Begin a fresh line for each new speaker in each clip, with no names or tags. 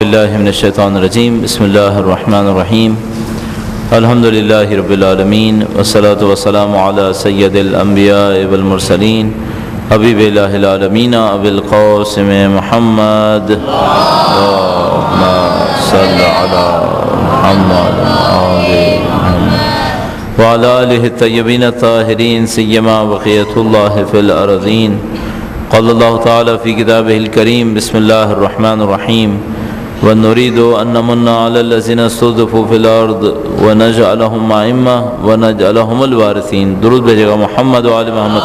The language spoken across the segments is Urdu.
باللہ من الشیطان الرجیم بسم اللہ الرحمن الرحیم الحمد للہ رب العالمین والصلاة والسلام علی سید الانبیاء والمرسلین حبیب الہ العالمین ابی القاسم محمد اللہم صل علی محمد وعلی آلہ الطیبین الطاہرین سیما بقیۃ اللہ فی الارضین قال اللہ تعالی فی کتابہ الکریم بسم اللہ الرحمن الرحیم ونريد أن نمن على الذين استضعفوا في الأرض ونجعلهم أئمة ونجعلهم الوارثين. درود بھیجے گا محمد و آل محمد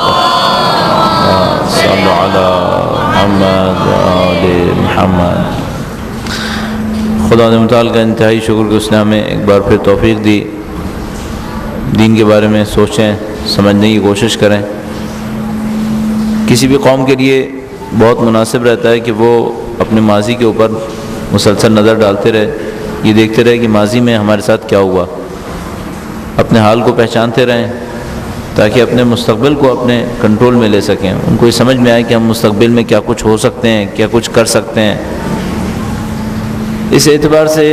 صلی علی محمد و آل محمد. خدا متعال کا انتہائی شکر کہ اس نے ہمیں ایک بار پھر توفیق دی، دین کے بارے میں سوچیں، سمجھنے کی کوشش کریں. کسی بھی قوم کے لیے بہت مناسب رہتا ہے کہ وہ اپنے ماضی کے اوپر مسلسل نظر ڈالتے رہے، یہ دیکھتے رہے کہ ماضی میں ہمارے ساتھ کیا ہوا، اپنے حال کو پہچانتے رہیں تاکہ اپنے مستقبل کو اپنے کنٹرول میں لے سکیں. ان کو یہ سمجھ میں آئے کہ ہم مستقبل میں کیا کچھ ہو سکتے ہیں، کیا کچھ کر سکتے ہیں. اس اعتبار سے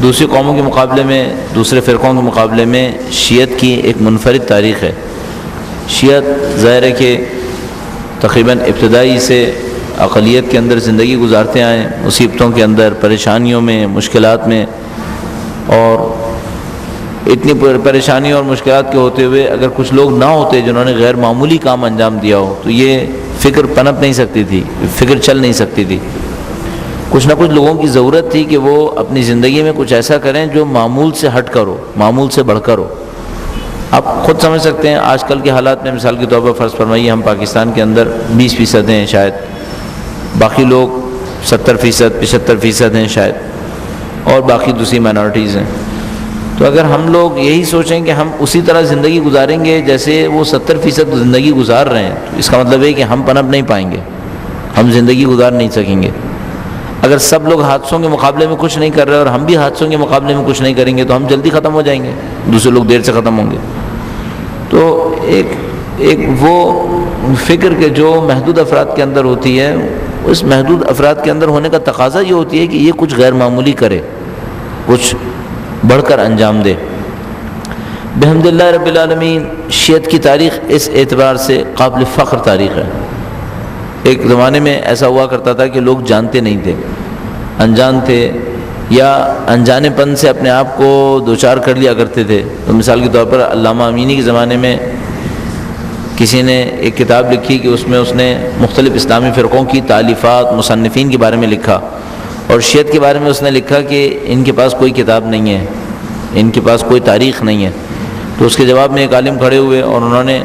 دوسری قوموں کے مقابلے میں، دوسرے فرقوں کے مقابلے میں شیعت کی ایک منفرد تاریخ ہے. شیعت ظاہر ہے کہ تقریباً ابتدائی سے اقلیت کے اندر زندگی گزارتے آئے، مصیبتوں کے اندر، پریشانیوں میں، مشکلات میں، اور اتنی پریشانیوں اور مشکلات کے ہوتے ہوئے اگر کچھ لوگ نہ ہوتے جنہوں نے غیر معمولی کام انجام دیا ہو تو یہ فکر پنپ نہیں سکتی تھی، فکر چل نہیں سکتی تھی. کچھ نہ کچھ لوگوں کی ضرورت تھی کہ وہ اپنی زندگی میں کچھ ایسا کریں جو معمول سے ہٹ کر ہو، معمول سے بڑھ کر ہو. آپ خود سمجھ سکتے ہیں آج کل کے حالات میں، مثال کے طور پر فرض فرمائیے ہم پاکستان کے اندر 20% ہیں شاید، باقی لوگ 70%، 75% ہیں شاید، اور باقی دوسری مائنورٹیز ہیں. تو اگر ہم لوگ یہی سوچیں کہ ہم اسی طرح زندگی گزاریں گے جیسے وہ 70% زندگی گزار رہے ہیں، تو اس کا مطلب ہے کہ ہم پنپ نہیں پائیں گے، ہم زندگی گزار نہیں سکیں گے. اگر سب لوگ حادثوں کے مقابلے میں کچھ نہیں کر رہے اور ہم بھی حادثوں کے مقابلے میں کچھ نہیں کریں گے تو ہم جلدی ختم ہو جائیں گے، دوسرے لوگ دیر سے ختم ہوں گے. تو ایک وہ فکر کے جو محدود افراد کے اندر ہوتی ہے، اس محدود افراد کے اندر ہونے کا تقاضا یہ ہوتی ہے کہ یہ کچھ غیر معمولی کرے، کچھ بڑھ کر انجام دے. بحمد اللہ رب العالمین شیعت کی تاریخ اس اعتبار سے قابل فخر تاریخ ہے. ایک زمانے میں ایسا ہوا کرتا تھا کہ لوگ جانتے نہیں تھے، انجان تھے، یا انجانے پن سے اپنے آپ کو دوچار کر لیا کرتے تھے. تو مثال کے طور پر علامہ امینی کے زمانے میں کسی نے ایک کتاب لکھی کہ اس میں اس نے مختلف اسلامی فرقوں کی تالیفات، مصنفین کے بارے میں لکھا، اور شیعت کے بارے میں اس نے لکھا کہ ان کے پاس کوئی کتاب نہیں ہے، ان کے پاس کوئی تاریخ نہیں ہے. تو اس کے جواب میں ایک عالم کھڑے ہوئے اور انہوں نے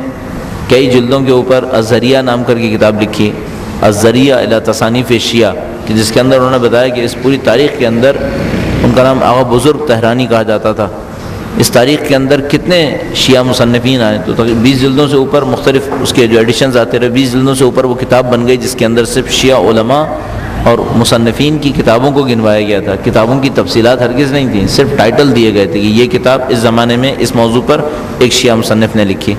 کئی جلدوں کے اوپر الذریعہ نام کر کے کتاب لکھی، الذریعہ الی تصانیف شیعہ، کہ جس کے اندر انہوں نے بتایا کہ اس پوری تاریخ کے اندر، ان کا نام آغا بزرگ تہرانی کہا جاتا تھا، اس تاریخ کے اندر کتنے شیعہ مصنفین آئے. تو تقریباً 20 جلدوں سے اوپر مختلف اس کے جو ایڈیشنز آتے رہے، 20 جلدوں سے اوپر وہ کتاب بن گئی جس کے اندر صرف شیعہ علماء اور مصنفین کی کتابوں کو گنوایا گیا تھا. کتابوں کی تفصیلات ہرگز نہیں تھیں، صرف ٹائٹل دیے گئے تھے کہ یہ کتاب اس زمانے میں اس موضوع پر ایک شیعہ مصنف نے لکھی.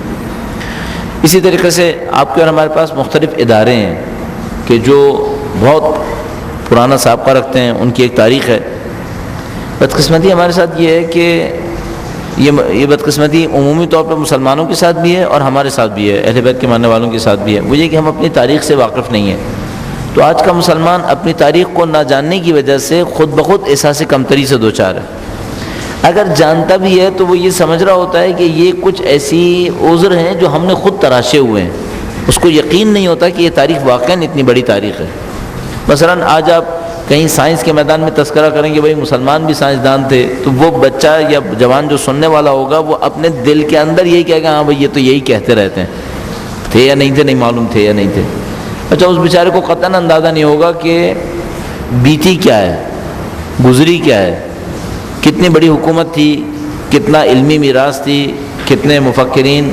اسی طریقے سے آپ کے اور ہمارے پاس مختلف ادارے ہیں کہ جو بہت پرانا سابقہ رکھتے ہیں، ان کی ایک تاریخ ہے. بدقسمتی ہمارے ساتھ یہ ہے کہ یہ بدقسمتی عمومی طور پر مسلمانوں کے ساتھ بھی ہے اور ہمارے ساتھ بھی ہے، اہل بیت کے ماننے والوں کے ساتھ بھی ہے. وہ یہ کہ ہم اپنی تاریخ سے واقف نہیں ہیں. تو آج کا مسلمان اپنی تاریخ کو نہ جاننے کی وجہ سے خود بخود احساس کمتری سے دوچار ہے. اگر جانتا بھی ہے تو وہ یہ سمجھ رہا ہوتا ہے کہ یہ کچھ ایسی عذر ہیں جو ہم نے خود تراشے ہوئے ہیں. اس کو یقین نہیں ہوتا کہ یہ تاریخ واقعاً اتنی بڑی تاریخ ہے. مثلاً آج آپ کہیں سائنس کے میدان میں تذکرہ کریں کہ بھئی مسلمان بھی سائنسدان تھے، تو وہ بچہ یا جوان جو سننے والا ہوگا وہ اپنے دل کے اندر یہی کہے گا ہاں بھئی یہ تو یہی کہتے رہتے ہیں، تھے یا نہیں تھے نہیں معلوم، تھے یا نہیں تھے. اچھا اس بیچارے کو قطعاً اندازہ نہیں ہوگا کہ بیتی کیا ہے، گزری کیا ہے، کتنی بڑی حکومت تھی، کتنا علمی میراث تھی، کتنے مفکرین،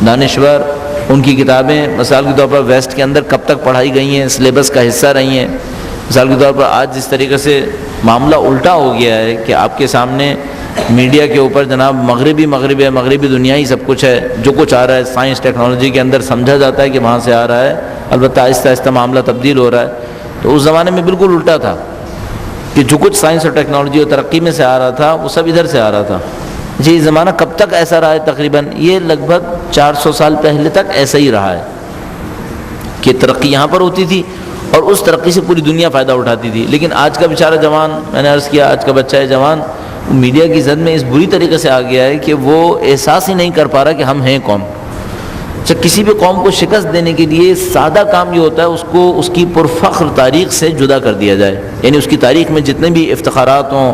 دانشور، ان کی کتابیں مثال کے طور پر ویسٹ کے اندر کب تک پڑھائی گئی ہیں، سلیبس کا حصہ رہی ہیں. مثال کے طور پر آج جس طریقے سے معاملہ الٹا ہو گیا ہے کہ آپ کے سامنے میڈیا کے اوپر جناب مغربی دنیا ہی سب کچھ ہے، جو کچھ آ رہا ہے سائنس ٹیکنالوجی کے اندر سمجھا جاتا ہے کہ وہاں سے آ رہا ہے. البتہ آہستہ آہستہ معاملہ تبدیل ہو رہا ہے. تو اس زمانے میں بالکل الٹا تھا. کہ جو کچھ سائنس اور ٹیکنالوجی اور ترقی میں سے آ رہا تھا وہ سب ادھر سے آ رہا تھا. یہ زمانہ کب تک ایسا رہا ہے؟ تقریباً یہ لگ بھگ 400 سال پہلے تک ایسا ہی رہا ہے کہ ترقی یہاں پر ہوتی تھی اور اس ترقی سے پوری دنیا فائدہ اٹھاتی تھی. لیکن آج کا بیچارہ جوان، میں نے عرض کیا آج کا بچہ ہے جوان، میڈیا کی زد میں اس بری طریقے سے آ گیا ہے کہ وہ احساس ہی نہیں کر پا رہا کہ ہم ہیں کون. اچھا، کسی بھی قوم کو شکست دینے کے لیے سادہ کام یہ ہوتا ہے اس کو اس کی پرفخر تاریخ سے جدا کر دیا جائے. یعنی اس کی تاریخ میں جتنے بھی افتخارات ہوں،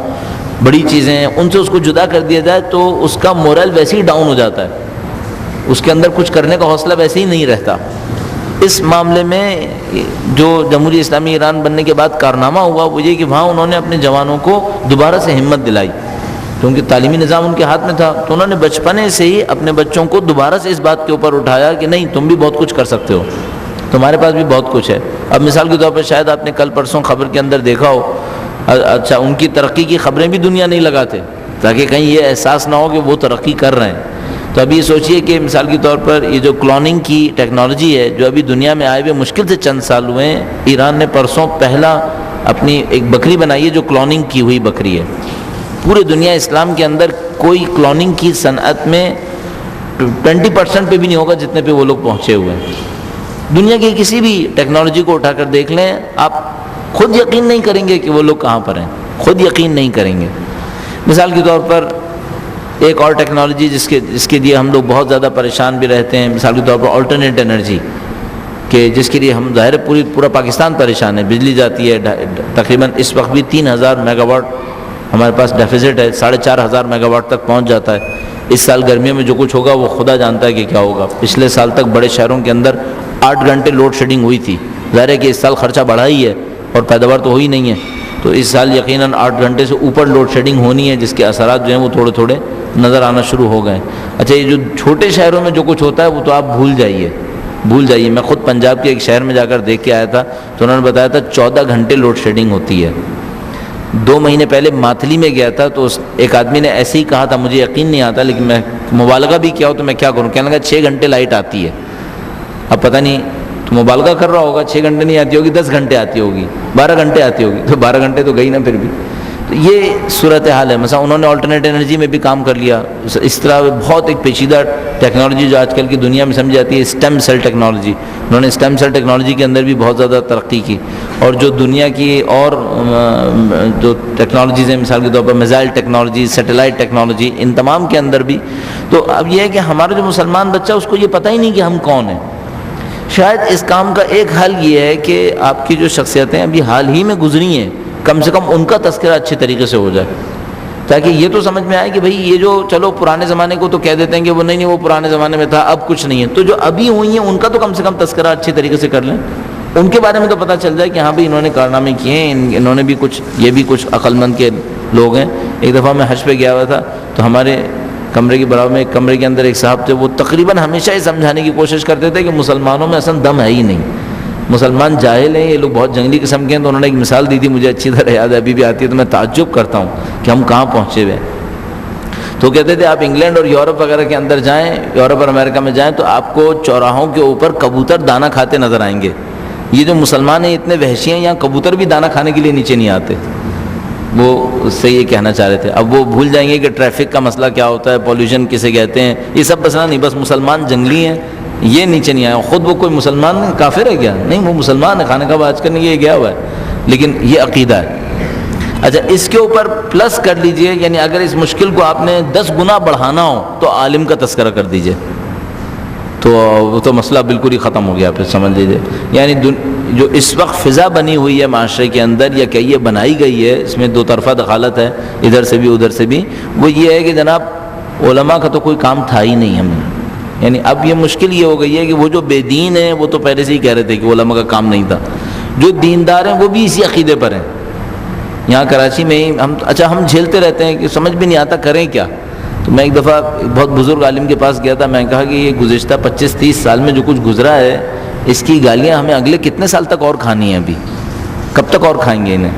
بڑی چیزیں ہیں، ان سے اس کو جدا کر دیا جائے تو اس کا مورل ویسے ہی ڈاؤن ہو جاتا ہے، اس کے اندر کچھ کرنے کا حوصلہ ویسے ہی نہیں رہتا. اس معاملے میں جو جمہوریہ اسلامی ایران بننے کے بعد کارنامہ ہوا وہ یہ کہ وہاں انہوں نے اپنے جوانوں کو دوبارہ سے ہمت دلائی، کیونکہ تعلیمی نظام ان کے ہاتھ میں تھا. تو انہوں نے بچپنے سے ہی اپنے بچوں کو دوبارہ سے اس بات کے اوپر اٹھایا کہ نہیں، تم بھی بہت کچھ کر سکتے ہو، تمہارے پاس بھی بہت کچھ ہے. اب مثال کے طور پر شاید آپ نے کل پرسوں خبر کے اندر دیکھا ہو، اچھا ان کی ترقی کی خبریں بھی دنیا نہیں لگاتے تاکہ کہیں یہ احساس نہ ہو کہ وہ ترقی کر رہے ہیں. تو ابھی یہ سوچئے کہ مثال کے طور پر یہ جو کلوننگ کی ٹیکنالوجی ہے جو ابھی دنیا میں آئے ہوئے مشکل سے چند سال ہوئے ہیں، ایران نے پرسوں پہلا اپنی ایک بکری بنائی ہے جو کلوننگ کی ہوئی بکری ہے. پورے دنیا اسلام کے اندر کوئی کلوننگ کی صنعت میں 20% پہ بھی نہیں ہوگا جتنے پہ وہ لوگ پہنچے ہوئے ہیں. دنیا کی کسی بھی ٹیکنالوجی کو اٹھا کر دیکھ لیں، آپ خود یقین نہیں کریں گے کہ وہ لوگ کہاں پر ہیں، خود یقین نہیں کریں گے. مثال کے طور پر ایک اور ٹیکنالوجی جس کے لیے ہم لوگ بہت زیادہ پریشان بھی رہتے ہیں، مثال کے طور پر آلٹرنیٹ انرجی، کہ جس کے لیے ہم ظاہر پورا پاکستان پریشان ہے. بجلی جاتی ہے تقریباً اس وقت بھی 3000 میگا واٹ ہمارے پاس ڈیفیزٹ ہے، 4500 میگا واٹ تک پہنچ جاتا ہے. اس سال گرمیوں میں جو کچھ ہوگا وہ خدا جانتا ہے کہ کیا ہوگا. پچھلے سال تک بڑے شہروں کے اندر 8 گھنٹے لوڈ شیڈنگ ہوئی تھی. ظاہر ہے کہ اس سال خرچہ بڑھا ہی ہے اور پیداوار تو ہوئی نہیں ہے، تو اس سال یقیناً 8 گھنٹے سے اوپر لوڈ شیڈنگ ہونی ہے، جس کے اثرات جو ہیں وہ تھوڑے تھوڑے نظر آنا شروع ہو گئے. اچھا، یہ جو چھوٹے شہروں میں جو کچھ ہوتا ہے وہ تو آپ بھول جائیے. میں خود پنجاب کے ایک شہر میں جا کر دیکھ کے آیا تھا تو انہوں نے بتایا تھا 14 گھنٹے لوڈ شیڈنگ ہوتی ہے. 2 مہینے پہلے ماتھلی میں گیا تھا تو ایک آدمی نے ایسے ہی کہا تھا، مجھے یقین نہیں آتا لیکن میں مبالغہ بھی کیا ہو تو میں کیا کروں، کہنے لگا 6 گھنٹے لائٹ آتی ہے. اب پتہ نہیں تو مبالغہ کر رہا ہوگا، 6 گھنٹے نہیں آتی ہوگی، 10 گھنٹے آتی ہوگی، 12 گھنٹے آتی ہوگی، تو 12 گھنٹے تو گئی نا پھر بھی. تو یہ صورتحال ہے. مثلا انہوں نے آلٹرنیٹ انرجی میں بھی کام کر لیا. اس طرح بہت ایک پیچیدہ ٹیکنالوجی جو آج کل کی دنیا میں سمجھی جاتی ہے اسٹیم سیل ٹیکنالوجی، انہوں نے اسٹیم سیل ٹیکنالوجی کے اندر بھی بہت زیادہ ترقی کی. اور جو دنیا کی اور جو ٹیکنالوجیز ہیں، مثال کے طور پر میزائل ٹیکنالوجی، سیٹلائٹ ٹیکنالوجی، ان تمام کے اندر بھی. تو اب یہ ہے کہ ہمارا جو مسلمان بچہ اس کو یہ پتہ ہی نہیں کہ ہم کون ہیں. شاید اس کام کا ایک حل یہ ہے کہ آپ کی جو شخصیتیں ابھی حال ہی میں گزری ہیں کم سے کم ان کا تذکرہ اچھے طریقے سے ہو جائے، تاکہ یہ تو سمجھ میں آئے کہ بھئی یہ جو چلو پرانے زمانے کو تو کہہ دیتے ہیں کہ وہ نہیں وہ پرانے زمانے میں تھا اب کچھ نہیں ہے، تو جو ابھی ہوئی ہیں ان کا تو کم سے کم تذکرہ اچھے طریقے سے کر لیں، ان کے بارے میں تو پتہ چل جائے کہ ہاں بھئی انہوں نے کارنامے کیے ہیں، انہوں نے بھی کچھ، یہ بھی کچھ عقل مند کے لوگ ہیں. ایک دفعہ میں حج پہ گیا ہوا تھا تو ہمارے کمرے کے برابر میں ایک کمرے کے اندر ایک صاحب تھے، وہ تقریباً ہمیشہ یہ سمجھانے کی کوشش کرتے تھے کہ مسلمانوں میں اصل دم ہے ہی نہیں، مسلمان جاہل ہیں، یہ لوگ بہت جنگلی قسم کے ہیں. تو انہوں نے ایک مثال دی تھی، مجھے اچھی طرح یاد ہے، ابھی بھی آتی ہے تو میں تعجب کرتا ہوں کہ ہم کہاں پہنچے ہوئے. تو کہتے تھے آپ انگلینڈ اور یورپ وغیرہ کے اندر جائیں، یورپ اور امریکہ میں جائیں تو آپ کو چوراہوں کے اوپر کبوتر دانہ کھاتے نظر آئیں گے. یہ جو مسلمان ہیں اتنے وحشی ہیں، یہاں کبوتر بھی دانہ کھانے کے لیے نیچے نہیں آتے. وہ اس سے یہ کہنا چاہ رہے تھے. اب وہ بھول جائیں گے کہ ٹریفک کا مسئلہ کیا ہوتا ہے، پولیوشن کسے کہتے ہیں، یہ سب مسئلہ نہیں، بس مسلمان جنگلی ہیں، یہ نیچے نہیں آیا. خود وہ کوئی مسلمان کافر ہے کیا؟ نہیں، وہ مسلمان ہے، خانہ کعبہ آج کل یہ گیا ہوا ہے، لیکن یہ عقیدہ ہے. اچھا، اس کے اوپر پلس کر لیجئے، یعنی اگر اس مشکل کو آپ نے 10 گنا بڑھانا ہو تو عالم کا تذکرہ کر دیجئے، تو مسئلہ بالکل ہی ختم ہو گیا. پھر سمجھ لیجئے یعنی جو اس وقت فضا بنی ہوئی ہے معاشرے کے اندر، یا کہ یہ بنائی گئی ہے، اس میں 2 طرفہ دخالت ہے، ادھر سے بھی ادھر سے بھی. وہ یہ ہے کہ جناب علماء کا تو کوئی کام تھا ہی نہیں ہمیں. یعنی اب یہ مشکل یہ ہو گئی ہے کہ وہ جو بے دین ہیں وہ تو پہلے سے ہی کہہ رہے تھے کہ علماء کا کام نہیں تھا، جو دیندار ہیں وہ بھی اسی عقیدے پر ہیں. یہاں کراچی میں ہی ہم جھیلتے رہتے ہیں کہ سمجھ بھی نہیں آتا کریں کیا. تو میں ایک دفعہ بہت بزرگ عالم کے پاس گیا تھا، میں نے کہا کہ یہ گزشتہ 25-30 سال میں جو کچھ گزرا ہے، اس کی گالیاں ہمیں اگلے کتنے سال تک اور کھانی ہیں، ابھی کب تک اور کھائیں گے انہیں.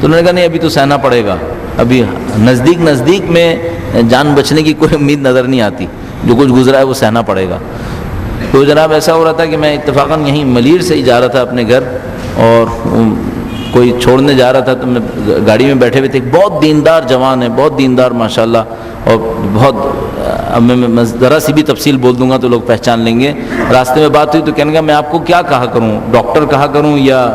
تو انہوں نے کہا نہیں ابھی تو سہنا پڑے گا، ابھی نزدیک میں جان بچنے کی کوئی امید نظر نہیں آتی، جو کچھ گزرا ہے وہ سہنا پڑے گا. تو جناب ایسا ہو رہا تھا کہ میں اتفاقاً یہیں ملیر سے ہی جا رہا تھا اپنے گھر، اور کوئی چھوڑنے جا رہا تھا تو میں گاڑی میں بیٹھے ہوئے تھے، بہت دیندار جوان ہے، بہت دیندار ماشاءاللہ، اور بہت، اب میں ذرا سی بھی تفصیل بول دوں گا تو لوگ پہچان لیں گے. راستے میں بات ہوئی تو کہنے لگا میں آپ کو کیا کہا کروں، ڈاکٹر کہا کروں یا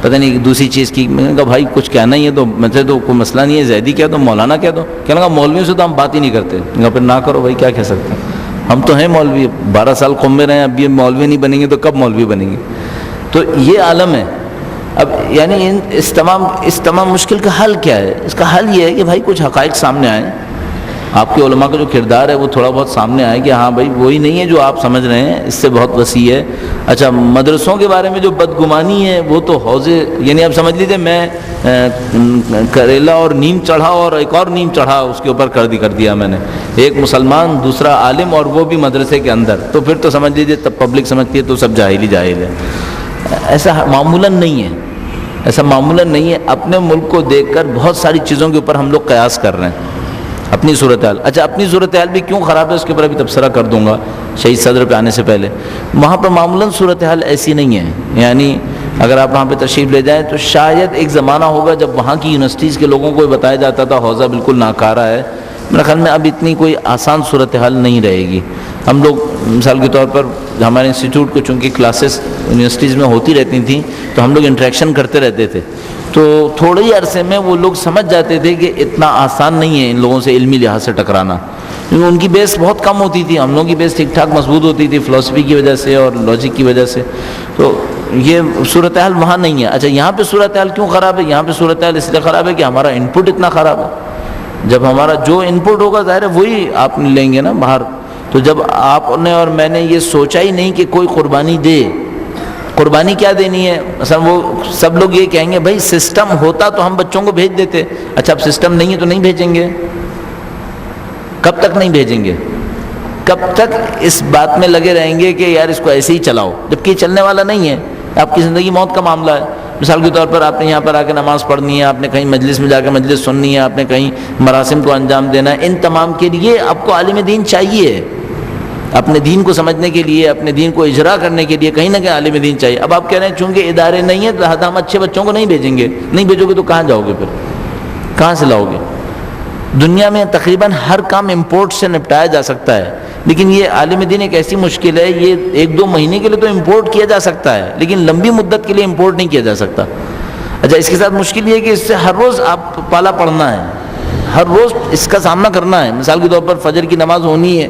پتہ نہیں دوسری چیز کی. میں نے کہا بھائی کچھ کہنا ہی ہے تو میں سے تو کوئی مسئلہ نہیں ہے، زیدی کہہ دو، مولانا کہہ دو. کہنے لگا مولویوں سے تو ہم بات ہی نہیں کرتے. میں نے کہا پھر نہ کرو بھائی، کیا کہہ سکتے ہیں، ہم تو ہیں مولوی، 12 سال قوم میں رہے ہیں، اب یہ مولوی نہیں بنیں گے تو کب مولوی بنیں گے. تو یہ عالم ہے. اب یعنی اس تمام مشکل کا حل کیا ہے؟ اس کا حل یہ ہے کہ بھائی کچھ حقائق سامنے آئیں، آپ کے علماء کا جو کردار ہے وہ تھوڑا بہت سامنے آئے کہ ہاں بھائی وہی نہیں ہے جو آپ سمجھ رہے ہیں، اس سے بہت وسیع ہے. اچھا، مدرسوں کے بارے میں جو بدگمانی ہے وہ تو حوضے، یعنی آپ سمجھ لیجیے میں کریلا اور نیم چڑھا اور ایک اور نیم چڑھا اس کے اوپر کر دیا میں نے، ایک مسلمان دوسرا عالم اور وہ بھی مدرسے کے اندر، تو پھر تو سمجھ لیجیے تب پبلک سمجھتی ہے تو سب جاہل ہے. ایسا معمولاً نہیں ہے، ایسا معمولاً نہیں ہے. اپنے ملک کو دیکھ کر بہت ساری چیزوں کے اوپر ہم لوگ قیاس کر رہے ہیں. اپنی صورتحال، اچھا اپنی صورتحال بھی کیوں خراب ہے اس کے اوپر ابھی تبصرہ کر دوں گا شہید صدر پہ آنے سے پہلے. وہاں پر معمولاً صورتحال ایسی نہیں ہے. یعنی اگر آپ وہاں پہ تشریف لے جائیں تو شاید ایک زمانہ ہوگا جب وہاں کی یونیورسٹیز کے لوگوں کو بتایا جاتا تھا حوضہ بالکل ناکارہ ہے. میرے خیال میں اب اتنی کوئی آسان صورتحال نہیں رہے گی. ہم لوگ مثال کے طور پر ہمارے انسٹیٹیوٹ کو چونکہ کلاسز یونیورسٹیز میں ہوتی رہتی تھیں تو ہم لوگ انٹریکشن کرتے رہتے تھے، تو تھوڑے ہی عرصے میں وہ لوگ سمجھ جاتے تھے کہ اتنا آسان نہیں ہے ان لوگوں سے علمی لحاظ سے ٹکرانا، کیونکہ ان کی بیس بہت کم ہوتی تھی، ہم لوگوں کی بیس ٹھیک ٹھاک مضبوط ہوتی تھی فلسفی کی وجہ سے اور لاجک کی وجہ سے. تو یہ صورتحال وہاں نہیں ہے. اچھا یہاں پہ صورتحال کیوں خراب ہے؟ یہاں پہ صورتحال اس لیے خراب ہے کہ ہمارا ان پٹ اتنا خراب ہے. جب ہمارا جو ان پٹ ہوگا ظاہر ہے وہی آپ لیں گے نا باہر. تو جب آپ نے اور میں نے یہ سوچا ہی نہیں کہ کوئی قربانی دے، قربانی کیا دینی ہے؟ مثلا وہ سب لوگ یہ کہیں گے بھائی سسٹم ہوتا تو ہم بچوں کو بھیج دیتے. اچھا اب سسٹم نہیں ہے تو نہیں بھیجیں گے. کب تک نہیں بھیجیں گے؟ کب تک اس بات میں لگے رہیں گے کہ یار اس کو ایسے ہی چلاؤ، جبکہ یہ چلنے والا نہیں ہے. آپ کی زندگی موت کا معاملہ ہے. مثال کے طور پر آپ نے یہاں پر آ کے نماز پڑھنی ہے، آپ نے کہیں مجلس میں جا کے مجلس سننی ہے، آپ نے کہیں مراسم کو انجام دینا ہے. ان تمام کے لیے آپ کو عالم دین چاہیے. اپنے دین کو سمجھنے کے لیے، اپنے دین کو اجرا کرنے کے لیے کہیں نہ کہیں عالم دین چاہیے. اب آپ کہہ رہے ہیں چونکہ ادارے نہیں ہیں لہٰذا ہم اچھے بچوں کو نہیں بھیجیں گے. نہیں بھیجو گے تو کہاں جاؤ گے؟ پھر کہاں سے لاؤ گے؟ دنیا میں تقریباً ہر کام امپورٹ سے نپٹایا جا سکتا ہے، لیکن یہ عالم دین ایک ایسی مشکل ہے، یہ 1-2 مہینے کے لیے تو امپورٹ کیا جا سکتا ہے لیکن لمبی مدت کے لیے امپورٹ نہیں کیا جا سکتا. اچھا اس کے ساتھ مشکل یہ ہے کہ اس سے ہر روز آپ پالا پڑنا ہے، ہر روز اس کا سامنا کرنا ہے. مثال کے طور پر فجر کی نماز ہونی ہے،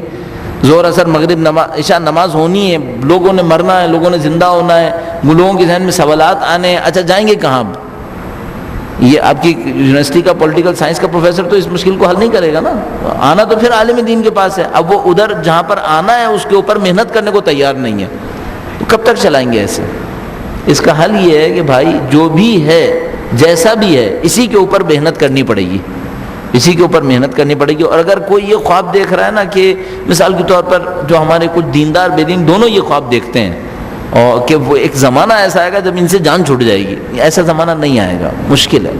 ظہر اثر مغرب عشاء نماز ہونی ہے، لوگوں نے مرنا ہے، لوگوں نے زندہ ہونا ہے، لوگوں کے ذہن میں سوالات آنے ہیں. اچھا جائیں گے کہاں؟ یہ آپ کی یونیورسٹی کا پولیٹیکل سائنس کا پروفیسر تو اس مشکل کو حل نہیں کرے گا نا. آنا تو پھر عالم دین کے پاس ہے. اب وہ ادھر جہاں پر آنا ہے اس کے اوپر محنت کرنے کو تیار نہیں ہے، تو کب تک چلائیں گے ایسے؟ اس کا حل یہ ہے کہ بھائی جو بھی ہے جیسا بھی ہے اسی کے اوپر محنت کرنی پڑے گی، اسی کے اوپر محنت کرنی پڑے گی. اور اگر کوئی یہ خواب دیکھ رہا ہے نا کہ مثال کے طور پر جو ہمارے کچھ دیندار بے دین دونوں یہ خواب دیکھتے ہیں اور کہ وہ ایک زمانہ ایسا آئے گا جب ان سے جان چھوٹ جائے گی، ایسا زمانہ نہیں آئے گا. مشکل ہے،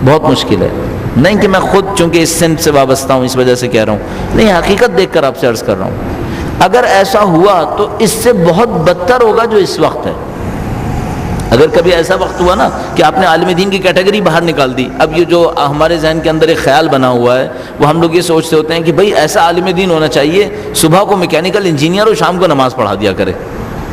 بہت مشکل ہے. نہیں کہ میں خود چونکہ اس سن سے وابستہ ہوں اس وجہ سے کہہ رہا ہوں، نہیں حقیقت دیکھ کر آپ سے عرض کر رہا ہوں. اگر ایسا ہوا تو اس سے بہت بدتر ہوگا جو اس وقت ہے. اگر کبھی ایسا وقت ہوا نا کہ آپ نے عالم دین کی کیٹیگری باہر نکال دی، اب یہ جو ہمارے ذہن کے اندر ایک خیال بنا ہوا ہے وہ ہم لوگ یہ سوچتے ہوتے ہیں کہ بھئی ایسا عالم دین ہونا چاہیے صبح کو میکینیکل انجینئر اور شام کو نماز پڑھا دیا کرے،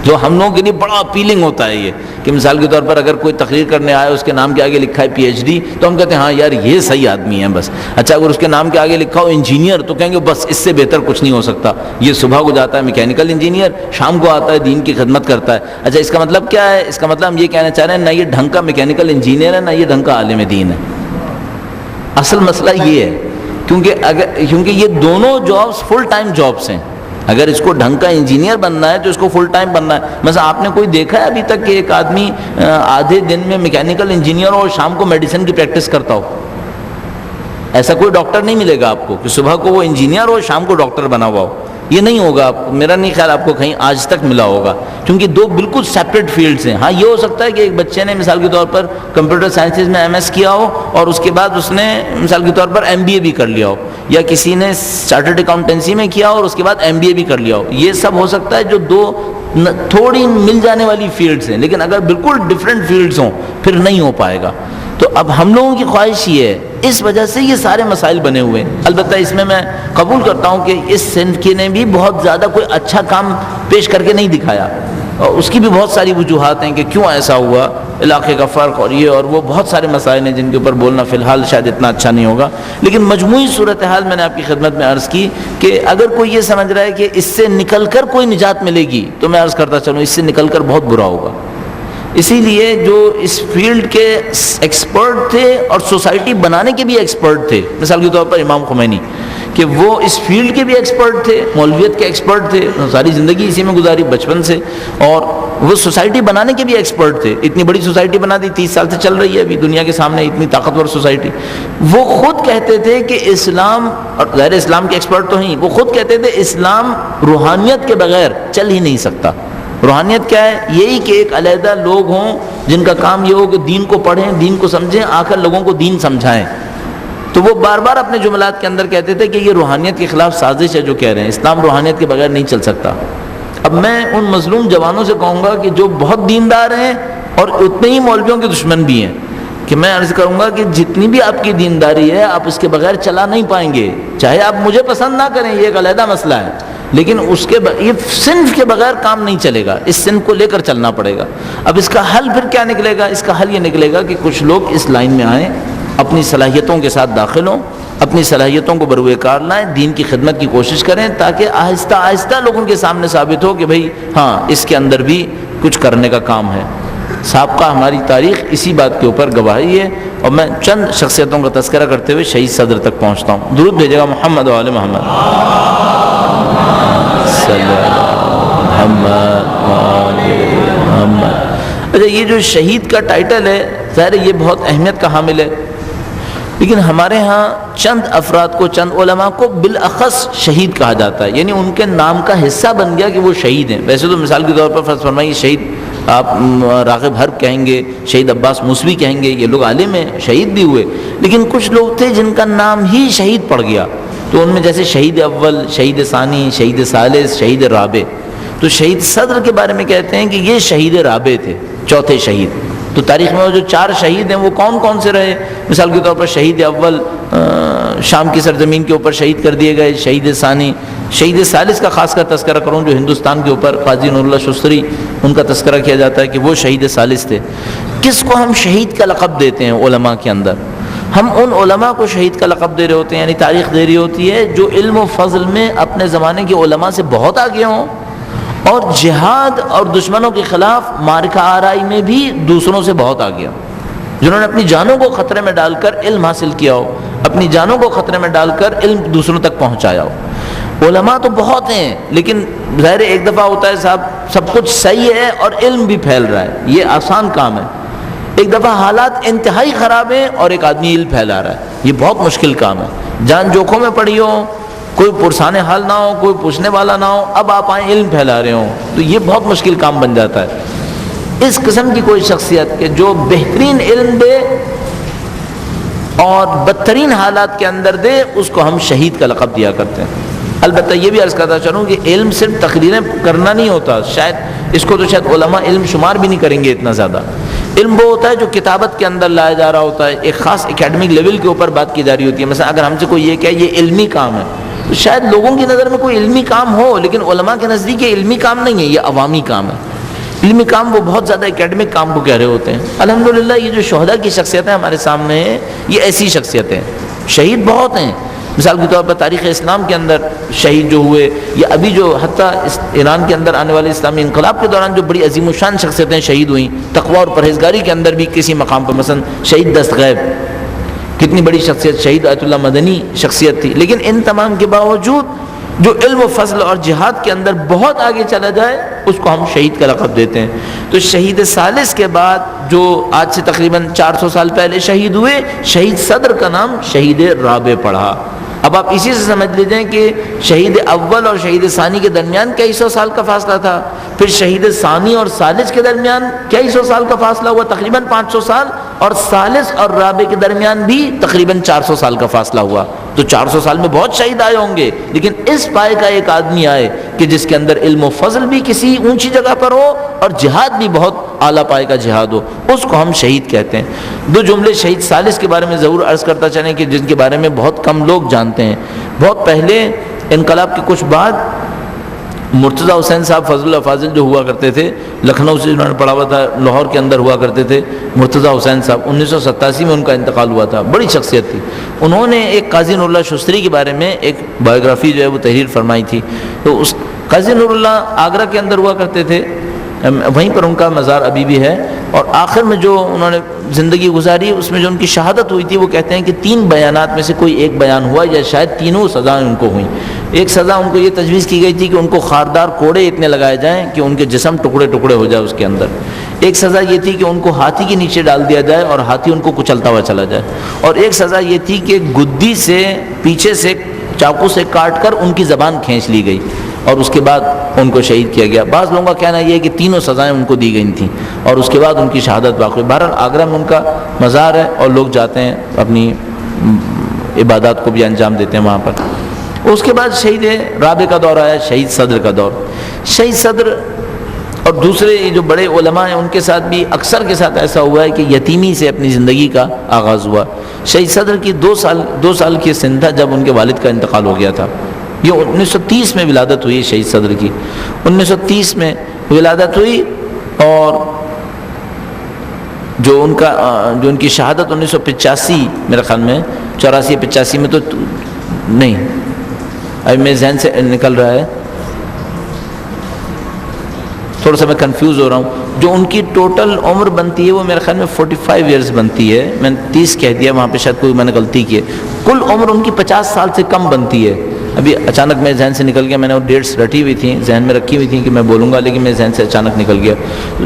جو ہم لوگوں کے لیے بڑا اپیلنگ ہوتا ہے. یہ کہ مثال کے طور پر اگر کوئی تقریر کرنے آئے اس کے نام کے آگے لکھا ہے PhD تو ہم کہتے ہیں ہاں یار یہ صحیح آدمی ہے بس. اچھا اگر اس کے نام کے آگے لکھا ہو انجینئر تو کہیں گے بس اس سے بہتر کچھ نہیں ہو سکتا. یہ صبح کو جاتا ہے میکینیکل انجینئر، شام کو آتا ہے دین کی خدمت کرتا ہے. اچھا اس کا مطلب کیا ہے؟ اس کا مطلب ہم یہ کہنا چاہ رہے ہیں نہ یہ ڈھنگ کا میکینیکل انجینئر ہے نہ یہ ڈھنگ کا عالم دین ہے. اصل مسئلہ یہ ہے کیونکہ یہ دونوں جابس فل ٹائم جابس ہیں. اگر اس کو ڈھنگ کا انجینئر بننا ہے تو اس کو فل ٹائم بننا ہے. مثلا آپ نے کوئی دیکھا ہے ابھی تک کہ ایک آدمی آدھے دن میں میکینیکل انجینئر اور شام کو میڈیسن کی پریکٹس کرتا ہو؟ ایسا کوئی ڈاکٹر نہیں ملے گا آپ کو کہ صبح کو وہ انجینئر ہو شام کو ڈاکٹر بنا ہوا ہو. یہ نہیں ہوگا آپ کو، میرا نہیں خیال آپ کو کہیں آج تک ملا ہوگا، کیونکہ دو بالکل سیپریٹ فیلڈز ہیں. ہاں یہ ہو سکتا ہے کہ ایک بچے نے مثال کے طور پر کمپیوٹر سائنسز میں MS کیا ہو اور اس کے بعد اس نے مثال کے طور پر MBA بھی کر لیا ہو، یا کسی نے چارٹرڈ اکاؤنٹنسی میں کیا ہو اور اس کے بعد MBA بھی کر لیا ہو. یہ سب ہو سکتا ہے جو دو تھوڑی مل جانے والی فیلڈز ہیں، لیکن اگر بالکل ڈفرینٹ فیلڈز ہوں پھر نہیں ہو پائے گا. تو اب ہم لوگوں کی خواہش یہ ہے، اس وجہ سے یہ سارے مسائل بنے ہوئے ہیں. البتہ اس میں قبول کرتا ہوں کہ اس صنف کی نے بھی بہت زیادہ کوئی اچھا کام پیش کر کے نہیں دکھایا، اور اس کی بھی بہت ساری وجوہات ہیں کہ کیوں ایسا ہوا، علاقے کا فرق اور یہ اور وہ بہت سارے مسائل ہیں جن کے اوپر بولنا فی الحال شاید اتنا اچھا نہیں ہوگا. لیکن مجموعی صورتحال میں نے آپ کی خدمت میں عرض کی کہ اگر کوئی یہ سمجھ رہا ہے کہ اس سے نکل کر کوئی نجات ملے گی تو میں عرض کرتا چلوں اس سے نکل کر بہت برا ہوگا. اسی لیے جو اس فیلڈ کے ایکسپرٹ تھے اور سوسائٹی بنانے کے بھی ایکسپرٹ تھے، مثال کے طور پر امام خمینی، کہ وہ اس فیلڈ کے بھی ایکسپرٹ تھے، مولویت کے ایکسپرٹ تھے، ساری زندگی اسی میں گزاری بچپن سے، اور وہ سوسائٹی بنانے کے بھی ایکسپرٹ تھے. اتنی بڑی سوسائٹی بنا دی، 30 سال سے چل رہی ہے ابھی دنیا کے سامنے اتنی طاقتور سوسائٹی. وہ خود کہتے تھے کہ اسلام، اور ظاہر اسلام کے ایکسپرٹ تو ہیں، وہ خود کہتے تھے اسلام روحانیت کے بغیر چل ہی نہیں سکتا. روحانیت کیا ہے؟ یہی کہ ایک علیحدہ لوگ ہوں جن کا کام یہ ہو کہ دین کو پڑھیں، دین کو سمجھیں، آ کر لوگوں کو دین سمجھائیں. تو وہ بار بار اپنے جملات کے اندر کہتے تھے کہ یہ روحانیت کے خلاف سازش ہے جو کہہ رہے ہیں، اسلام روحانیت کے بغیر نہیں چل سکتا. اب میں ان مظلوم جوانوں سے کہوں گا کہ جو بہت دیندار ہیں اور اتنے ہی مولویوں کے دشمن بھی ہیں، کہ میں عرض کروں گا کہ جتنی بھی آپ کی دینداری ہے آپ اس کے بغیر چلا نہیں پائیں گے. چاہے آپ مجھے پسند نہ کریں، یہ ایک علیحدہ مسئلہ ہے، لیکن اس کے یہ صنف کے بغیر کام نہیں چلے گا، اس صنف کو لے کر چلنا پڑے گا. اب اس کا حل پھر کیا نکلے گا؟ اس کا حل یہ نکلے گا کہ کچھ لوگ اس لائن میں آئیں، اپنی صلاحیتوں کے ساتھ داخل ہوں، اپنی صلاحیتوں کو بروئے کار لائیں، دین کی خدمت کی کوشش کریں، تاکہ آہستہ آہستہ لوگوں کے سامنے ثابت ہو کہ بھئی ہاں اس کے اندر بھی کچھ کرنے کا کام ہے. سابقہ ہماری تاریخ اسی بات کے اوپر گواہی ہے. اور میں چند شخصیتوں کا تذکرہ کرتے ہوئے شہید صدر تک پہنچتا ہوں. درود بھیجے گا محمد و آل محمد. اچھا، یہ جو شہید کا ٹائٹل ہے ظاہر یہ بہت اہمیت کا حامل ہے، لیکن ہمارے ہاں چند افراد کو، چند علماء کو بالاخص شہید کہا جاتا ہے، یعنی ان کے نام کا حصہ بن گیا کہ وہ شہید ہیں. ویسے تو مثال کے طور پر فرض فرمائیے شہید آپ راغب حرب کہیں گے، شہید عباس موسوی کہیں گے، یہ لوگ عالم ہیں، شہید بھی ہوئے، لیکن کچھ لوگ تھے جن کا نام ہی شہید پڑ گیا. تو ان میں جیسے شہید اول، شہید ثانی، شہید ثالث، شہید رابع. تو شہید صدر کے بارے میں کہتے ہیں کہ یہ شہید رابع تھے، چوتھے شہید. تو تاریخ میں وہ جو 4 شہید ہیں وہ کون کون سے رہے؟ مثال کے طور پر شہید اول شام کی سرزمین کے اوپر شہید کر دیے گئے، شہید ثانی، شہید ثالث کا خاص کر تذکرہ کروں جو ہندوستان کے اوپر قاضی نور اللہ شستری، ان کا تذکرہ کیا جاتا ہے کہ وہ شہید ثالث تھے. کس کو ہم شہید کا لقب دیتے ہیں علماء کے اندر؟ ہم ان علماء کو شہید کا لقب دے رہے ہوتے ہیں، یعنی تاریخ دے رہی ہوتی ہے جو علم و فضل میں اپنے زمانے کے علماء سے بہت آگے ہوں، اور جہاد اور دشمنوں کے خلاف معرکہ آرائی میں بھی دوسروں سے بہت آگے ہوں، جنہوں نے اپنی جانوں کو خطرے میں ڈال کر علم حاصل کیا ہو، اپنی جانوں کو خطرے میں ڈال کر علم دوسروں تک پہنچایا ہو. علماء تو بہت ہیں، لیکن ظاہر ایک دفعہ ہوتا ہے صاحب سب کچھ صحیح ہے اور علم بھی پھیل رہا ہے، یہ آسان کام ہے. ایک دفعہ حالات انتہائی خراب ہیں اور ایک آدمی علم پھیلا رہا ہے، یہ بہت مشکل کام ہے. جان جوکھوں میں پڑی ہو، کوئی پرسان حال نہ ہو، کوئی پوچھنے والا نہ ہو، اب آپ آئیں علم پھیلا رہے ہوں، تو یہ بہت مشکل کام بن جاتا ہے. اس قسم کی کوئی شخصیت کہ جو بہترین علم دے اور بدترین حالات کے اندر دے، اس کو ہم شہید کا لقب دیا کرتے ہیں. البتہ یہ بھی عرض کرتا چلوں کہ علم صرف تقریریں کرنا نہیں ہوتا، شاید اس کو تو شاید علماء علم شمار بھی نہیں کریں گے اتنا زیادہ. علم وہ ہوتا ہے جو کتابت کے اندر لایا جا رہا ہوتا ہے، ایک خاص اکیڈمک لیول کے اوپر بات کی جا رہی ہوتی ہے. مثلا اگر ہم سے کوئی یہ کہے یہ علمی کام ہے، تو شاید لوگوں کی نظر میں کوئی علمی کام ہو، لیکن علماء کے نزدیک یہ علمی کام نہیں ہے، یہ عوامی کام ہے. علمی کام وہ بہت زیادہ اکیڈمک کام کو کہہ رہے ہوتے ہیں. الحمدللہ یہ جو شہداء کی شخصیتیں ہمارے سامنے ہیں، یہ ایسی شخصیتیں ہیں. شہید بہت ہیں، مثال کے طور پر تاریخ اسلام کے اندر شہید جو ہوئے، یا ابھی جو حتیٰ ایران کے اندر آنے والے اسلامی انقلاب کے دوران جو بڑی عظیم الشان شخصیتیں شہید ہوئیں، تقوی اور پرہیزگاری کے اندر بھی کسی مقام پر، مثلا شہید دستغیب کتنی بڑی شخصیت، شہید آیت اللہ مدنی شخصیت تھی. لیکن ان تمام کے باوجود جو علم و فضل اور جہاد کے اندر بہت آگے چلا جائے اس کو ہم شہید کا لقب دیتے ہیں. تو شہید ثالث کے بعد جو آج سے تقریباً 400 سال پہلے شہید ہوئے، شہید صدر کا نام شہید رابع پڑھا. اب آپ اسی سے سمجھ لیجئے کہ شہید اول اور شہید ثانی کے درمیان کئی سو سال کا فاصلہ تھا، پھر شہید ثانی اور ثالث کے درمیان کئی سو سال کا فاصلہ ہوا، تقریباً 500 سال، اور ثالث اور رابع کے درمیان بھی تقریباً 400 سال کا فاصلہ ہوا. تو 400 سال میں بہت شہید آئے ہوں گے، لیکن اس پائے کا ایک آدمی آئے کہ جس کے اندر علم و فضل بھی کسی اونچی جگہ پر ہو اور جہاد بھی بہت اعلیٰ پائے کا جہاد ہو، اس کو ہم شہید کہتے ہیں. دو جملے شہید ثالث کے بارے میں ضرور عرض کرتا چلیں کہ جن کے بارے میں بہت کم لوگ جانتے ہیں. بہت پہلے انقلاب کے کچھ بعد مرتضیٰ حسین صاحب فضل اللہ فاضل جو ہوا کرتے تھے، لکھنؤ سے انہوں نے پڑھا ہوا تھا، لاہور کے اندر ہوا کرتے تھے. مرتضیٰ حسین صاحب 1987 میں ان کا انتقال ہوا تھا، بڑی شخصیت تھی. انہوں نے ایک قاضی نور اللہ شستری کے بارے میں ایک بایوگرافی جو ہے وہ تحریر فرمائی تھی. تو اس قاضی نور اللہ آگرہ کے اندر ہوا کرتے تھے، وہیں پر ان کا مزار ابھی بھی ہے. اور آخر میں جو انہوں نے زندگی گزاری اس میں جو ان کی شہادت ہوئی تھی، وہ کہتے ہیں کہ 3 بیانات میں سے کوئی ایک بیان ہوا یا شاید تینوں سزائیں ان کو ہوئیں. ایک سزا ان کو یہ تجویز کی گئی تھی کہ ان کو خاردار کوڑے اتنے لگائے جائیں کہ ان کے جسم ٹکڑے ٹکڑے ہو جائے اس کے اندر. ایک سزا یہ تھی کہ ان کو ہاتھی کے نیچے ڈال دیا جائے اور ہاتھی ان کو کچلتا ہوا چلا جائے. اور ایک سزا یہ تھی کہ گدی سے پیچھے سے چاقو سے کاٹ کر ان کی زبان کھینچ لی گئی اور اس کے بعد ان کو شہید کیا گیا. بعض لوگوں کا کہنا یہ ہے کہ تینوں سزائیں ان کو دی گئی تھیں اور اس کے بعد ان کی شہادت واقع. بہرحال آگرہ میں ان کا مزار ہے اور لوگ جاتے ہیں، اپنی عبادات کو بھی انجام دیتے ہیں وہاں پر. اس کے بعد شہید رابع کا دور آیا، شہید صدر کا دور. شہید صدر اور دوسرے جو بڑے علماء ہیں ان کے ساتھ بھی اکثر کے ساتھ ایسا ہوا ہے کہ یتیمی سے اپنی زندگی کا آغاز ہوا. شہید صدر کی 2 سال کی سن تھا جب ان کے والد کا انتقال ہو گیا تھا. یہ 1930 میں ولادت ہوئی شہید صدر کی. 1930 میں ولادت ہوئی اور جو ان کی شہادت 1985 میرے خیال میں 84-85 میں تو نہیں، ابھی میرے ذہن سے نکل رہا ہے، تھوڑا سا میں کنفیوز ہو رہا ہوں. جو ان کی ٹوٹل عمر بنتی ہے وہ میرے خیال میں 45 ایئرز بنتی ہے. میں نے 30 کہہ دیا، وہاں پہ شاید کوئی میں نے غلطی کی ہے. کل عمر ان کی 50 سال سے کم بنتی ہے. ابھی اچانک میرے ذہن سے نکل گیا، میں نے وہ ڈیٹس رٹی ہوئی تھیں، ذہن میں رکھی ہوئی تھیں کہ میں بولوں گا، لیکن میرے ذہن سے اچانک نکل گیا.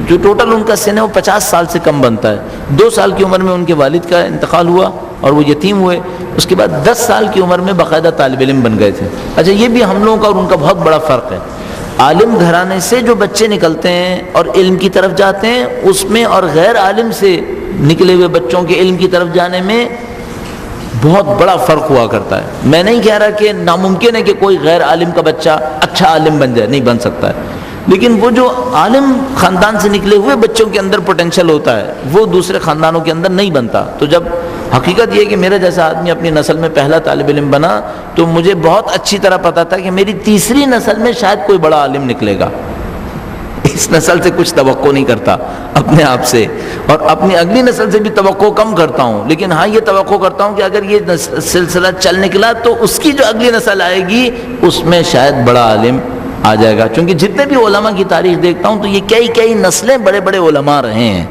جو ٹوٹل ان کا سن ہے وہ 50 سال سے کم بنتا ہے. 2 سال کی عمر میں ان کے والد کا انتقال ہوا اور وہ یتیم ہوئے. اس کے بعد 10 سال کی عمر میں باقاعدہ طالب علم بن گئے تھے. اچھا، یہ بھی ہم لوگوں کا اور ان کا بہت بڑا فرق ہے. عالم گھرانے سے جو بچے نکلتے ہیں اور علم کی طرف جاتے ہیں، اس میں اور غیر عالم سے نکلے ہوئے بچوں کے علم کی طرف جانے میں بہت بڑا فرق ہوا کرتا ہے. میں نہیں کہہ رہا کہ ناممکن ہے کہ کوئی غیر عالم کا بچہ اچھا عالم بن جائے، نہیں بن سکتا ہے، لیکن وہ جو عالم خاندان سے نکلے ہوئے بچوں کے اندر پوٹینشیل ہوتا ہے وہ دوسرے خاندانوں کے اندر نہیں بنتا. تو جب حقیقت یہ ہے کہ میرا جیسا آدمی اپنی نسل میں پہلا طالب علم بنا تو مجھے بہت اچھی طرح پتا تھا کہ میری تیسری نسل میں شاید کوئی بڑا عالم نکلے گا. اس نسل سے کچھ توقع نہیں کرتا اپنے آپ سے، اور اپنی اگلی نسل سے بھی توقع کم کرتا ہوں، لیکن ہاں یہ توقع کرتا ہوں کہ اگر یہ سلسلہ چل نکلا تو اس کی جو اگلی نسل آئے گی اس میں شاید بڑا عالم آ جائے گا. کیونکہ جتنے بھی علماء کی تاریخ دیکھتا ہوں تو یہ کئی نسلیں بڑے بڑے علماء رہے ہیں.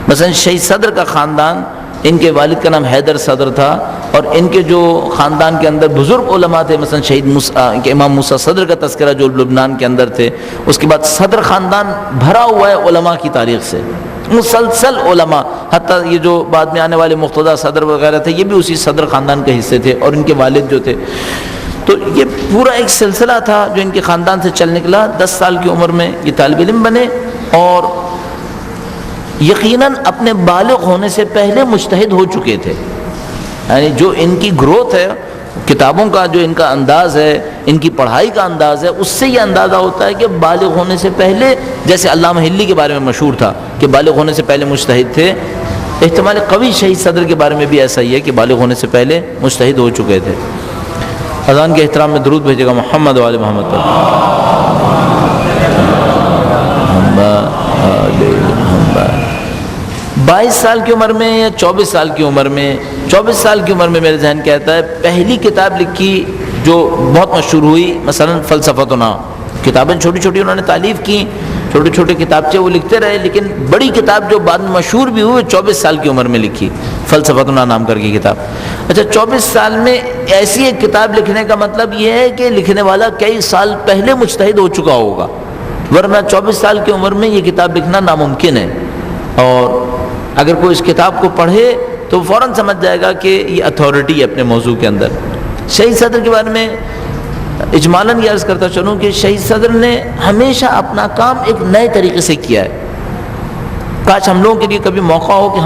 مثلا شہید صدر کا خاندان، ان کے والد کا نام حیدر صدر تھا اور ان کے جو خاندان کے اندر بزرگ علماء تھے، مثلا شہید امام موسیٰ صدر کا تذکرہ جو لبنان کے اندر تھے. اس کے بعد صدر خاندان بھرا ہوا ہے علماء کی تاریخ سے، مسلسل علماء، حتیٰ یہ جو بعد میں آنے والے مقتدیٰ صدر وغیرہ تھے یہ بھی اسی صدر خاندان کے حصے تھے، اور ان کے والد جو تھے. تو یہ پورا ایک سلسلہ تھا جو ان کے خاندان سے چل نکلا. 10 سال کی عمر میں یہ طالب علم بنے اور یقیناً اپنے بالغ ہونے سے پہلے مجتہد ہو چکے تھے. یعنی جو ان کی گروتھ ہے، کتابوں کا جو ان کا انداز ہے، ان کی پڑھائی کا انداز ہے، اس سے یہ اندازہ ہوتا ہے کہ بالغ ہونے سے پہلے، جیسے علامہ حلی کے بارے میں مشہور تھا کہ بالغ ہونے سے پہلے مجتہد تھے، احتمال قوی شہید صدر کے بارے میں بھی ایسا ہی ہے کہ بالغ ہونے سے پہلے مجتہد ہو چکے تھے. اذان کے احترام میں درود بھیجے گا محمد و آل محمد پر. 22 سال کی عمر میں یا 24 سال کی عمر میں، 24 سال کی عمر میں میرے ذہن کہتا ہے پہلی کتاب لکھی جو بہت مشہور ہوئی، مثلا فلسفتنا. کتابیں چھوٹی چھوٹی انہوں نے تالیف کی، چھوٹے چھوٹے کتابچے وہ لکھتے رہے، لیکن بڑی کتاب جو بعد میں مشہور بھی ہوئی 24 سال کی عمر میں لکھی، فلسفتنا نام کر کی کتاب. اچھا، 24 سال میں ایسی ایک کتاب لکھنے کا مطلب یہ ہے کہ لکھنے والا کئی سال پہلے مجتہد ہو چکا ہوگا، ورنہ 24 سال کی عمر میں یہ کتاب لکھنا ناممکن ہے. اور اگر کوئی اس کتاب کو پڑھے تو فوراً سمجھ جائے گا کہ یہ اتھارٹی ہے اپنے موضوع کے اندر. شہید صدر کے بارے میں اجمالاً یہ عرض کرتا چلوں کہ شہید صدر نے ہمیشہ اپنا کام ایک نئے طریقے سے کیا ہے. کاش ہم لوگوں کے لیے کبھی موقع ہو کہ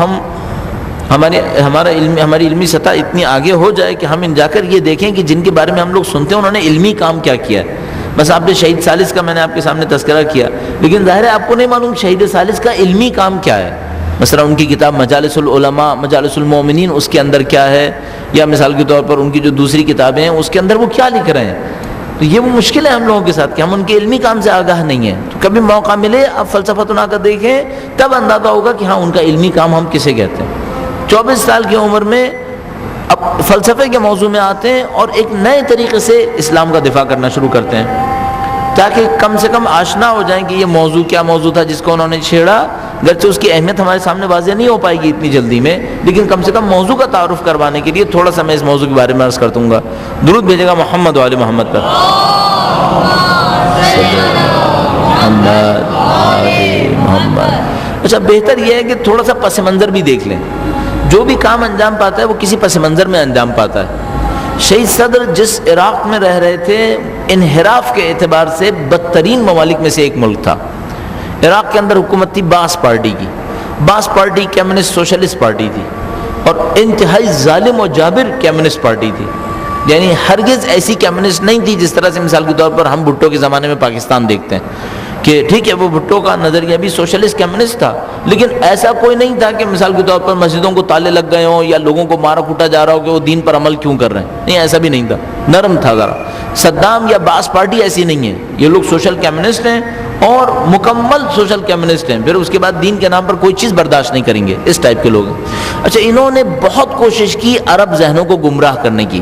ہماری علمی سطح اتنی آگے ہو جائے کہ ہم جا کر یہ دیکھیں کہ جن کے بارے میں ہم لوگ سنتے ہیں انہوں نے علمی کام کیا کیا ہے. بس آپ نے شہید ثالث کا میں نے آپ کے سامنے تذکرہ کیا، لیکن ظاہر ہے آپ کو نہیں معلوم شہید ثالث کا علمی کام کیا ہے. مثلا ان کی کتاب مجالس العلماء، مجالس المومنین، اس کے اندر کیا ہے، یا مثال کے طور پر ان کی جو دوسری کتابیں ہیں اس کے اندر وہ کیا لکھ رہے ہیں. تو یہ وہ مشکل ہے ہم لوگوں کے ساتھ کہ ہم ان کے علمی کام سے آگاہ نہیں ہیں. تو کبھی موقع ملے آپ فلسفہ تنا کر دیکھیں، تب اندازہ ہوگا کہ ہاں ان کا علمی کام ہم کسے کہتے ہیں. 24 سال کی عمر میں اب فلسفے کے موضوع میں آتے ہیں اور ایک نئے طریقے سے اسلام کا دفاع کرنا شروع کرتے ہیں، تاکہ کم سے کم آشنا ہو جائیں کہ یہ موضوع کیا موضوع تھا جس کو انہوں نے چھیڑا. گرچہ اس کی اہمیت ہمارے سامنے واضح نہیں ہو پائے گی اتنی جلدی میں، لیکن کم سے کم موضوع کا تعارف کروانے کے لیے تھوڑا سا میں اس موضوع کے بارے میں عرض کر دوں گا. درود بھیجے گا محمد و آل محمد پر. اچھا، بہتر یہ ہے کہ تھوڑا سا پس منظر بھی دیکھ لیں. جو بھی کام انجام پاتا ہے وہ کسی پس منظر میں انجام پاتا ہے. شہید صدر جس عراق میں رہ رہے تھے، انحراف کے اعتبار سے بدترین ممالک میں سے ایک ملک تھا. عراق کے اندر حکومت تھی باس پارٹی کی. باس پارٹی کمیونسٹ سوشلسٹ پارٹی تھی اور انتہائی ظالم و جابر کمیونسٹ پارٹی تھی. یعنی ہرگز ایسی کمیونسٹ نہیں تھی جس طرح سے مثال کے طور پر ہم بھٹو کے زمانے میں پاکستان دیکھتے ہیں کہ ٹھیک ہے وہ بھٹو کا نظریہ بھی سوشلسٹ کمیونسٹ تھا، لیکن ایسا کوئی نہیں تھا کہ مثال کے طور پر مسجدوں کو تالے لگ گئے ہوں یا لوگوں کو مارا کوٹا جا رہا ہو کہ وہ دین پر عمل کیوں کر رہے ہیں. نہیں، ایسا بھی نہیں تھا، نرم تھا ذرا. صدام یا باس پارٹی ایسی نہیں ہے. یہ لوگ سوشل کمیونسٹ ہیں اور مکمل سوشل کمیونسٹ ہیں، پھر اس کے بعد دین کے نام پر کوئی چیز برداشت نہیں کریں گے. اس ٹائپ کے لوگ ہیں. اچھا، انہوں نے بہت کوشش کی عرب ذہنوں کو گمراہ کرنے کی،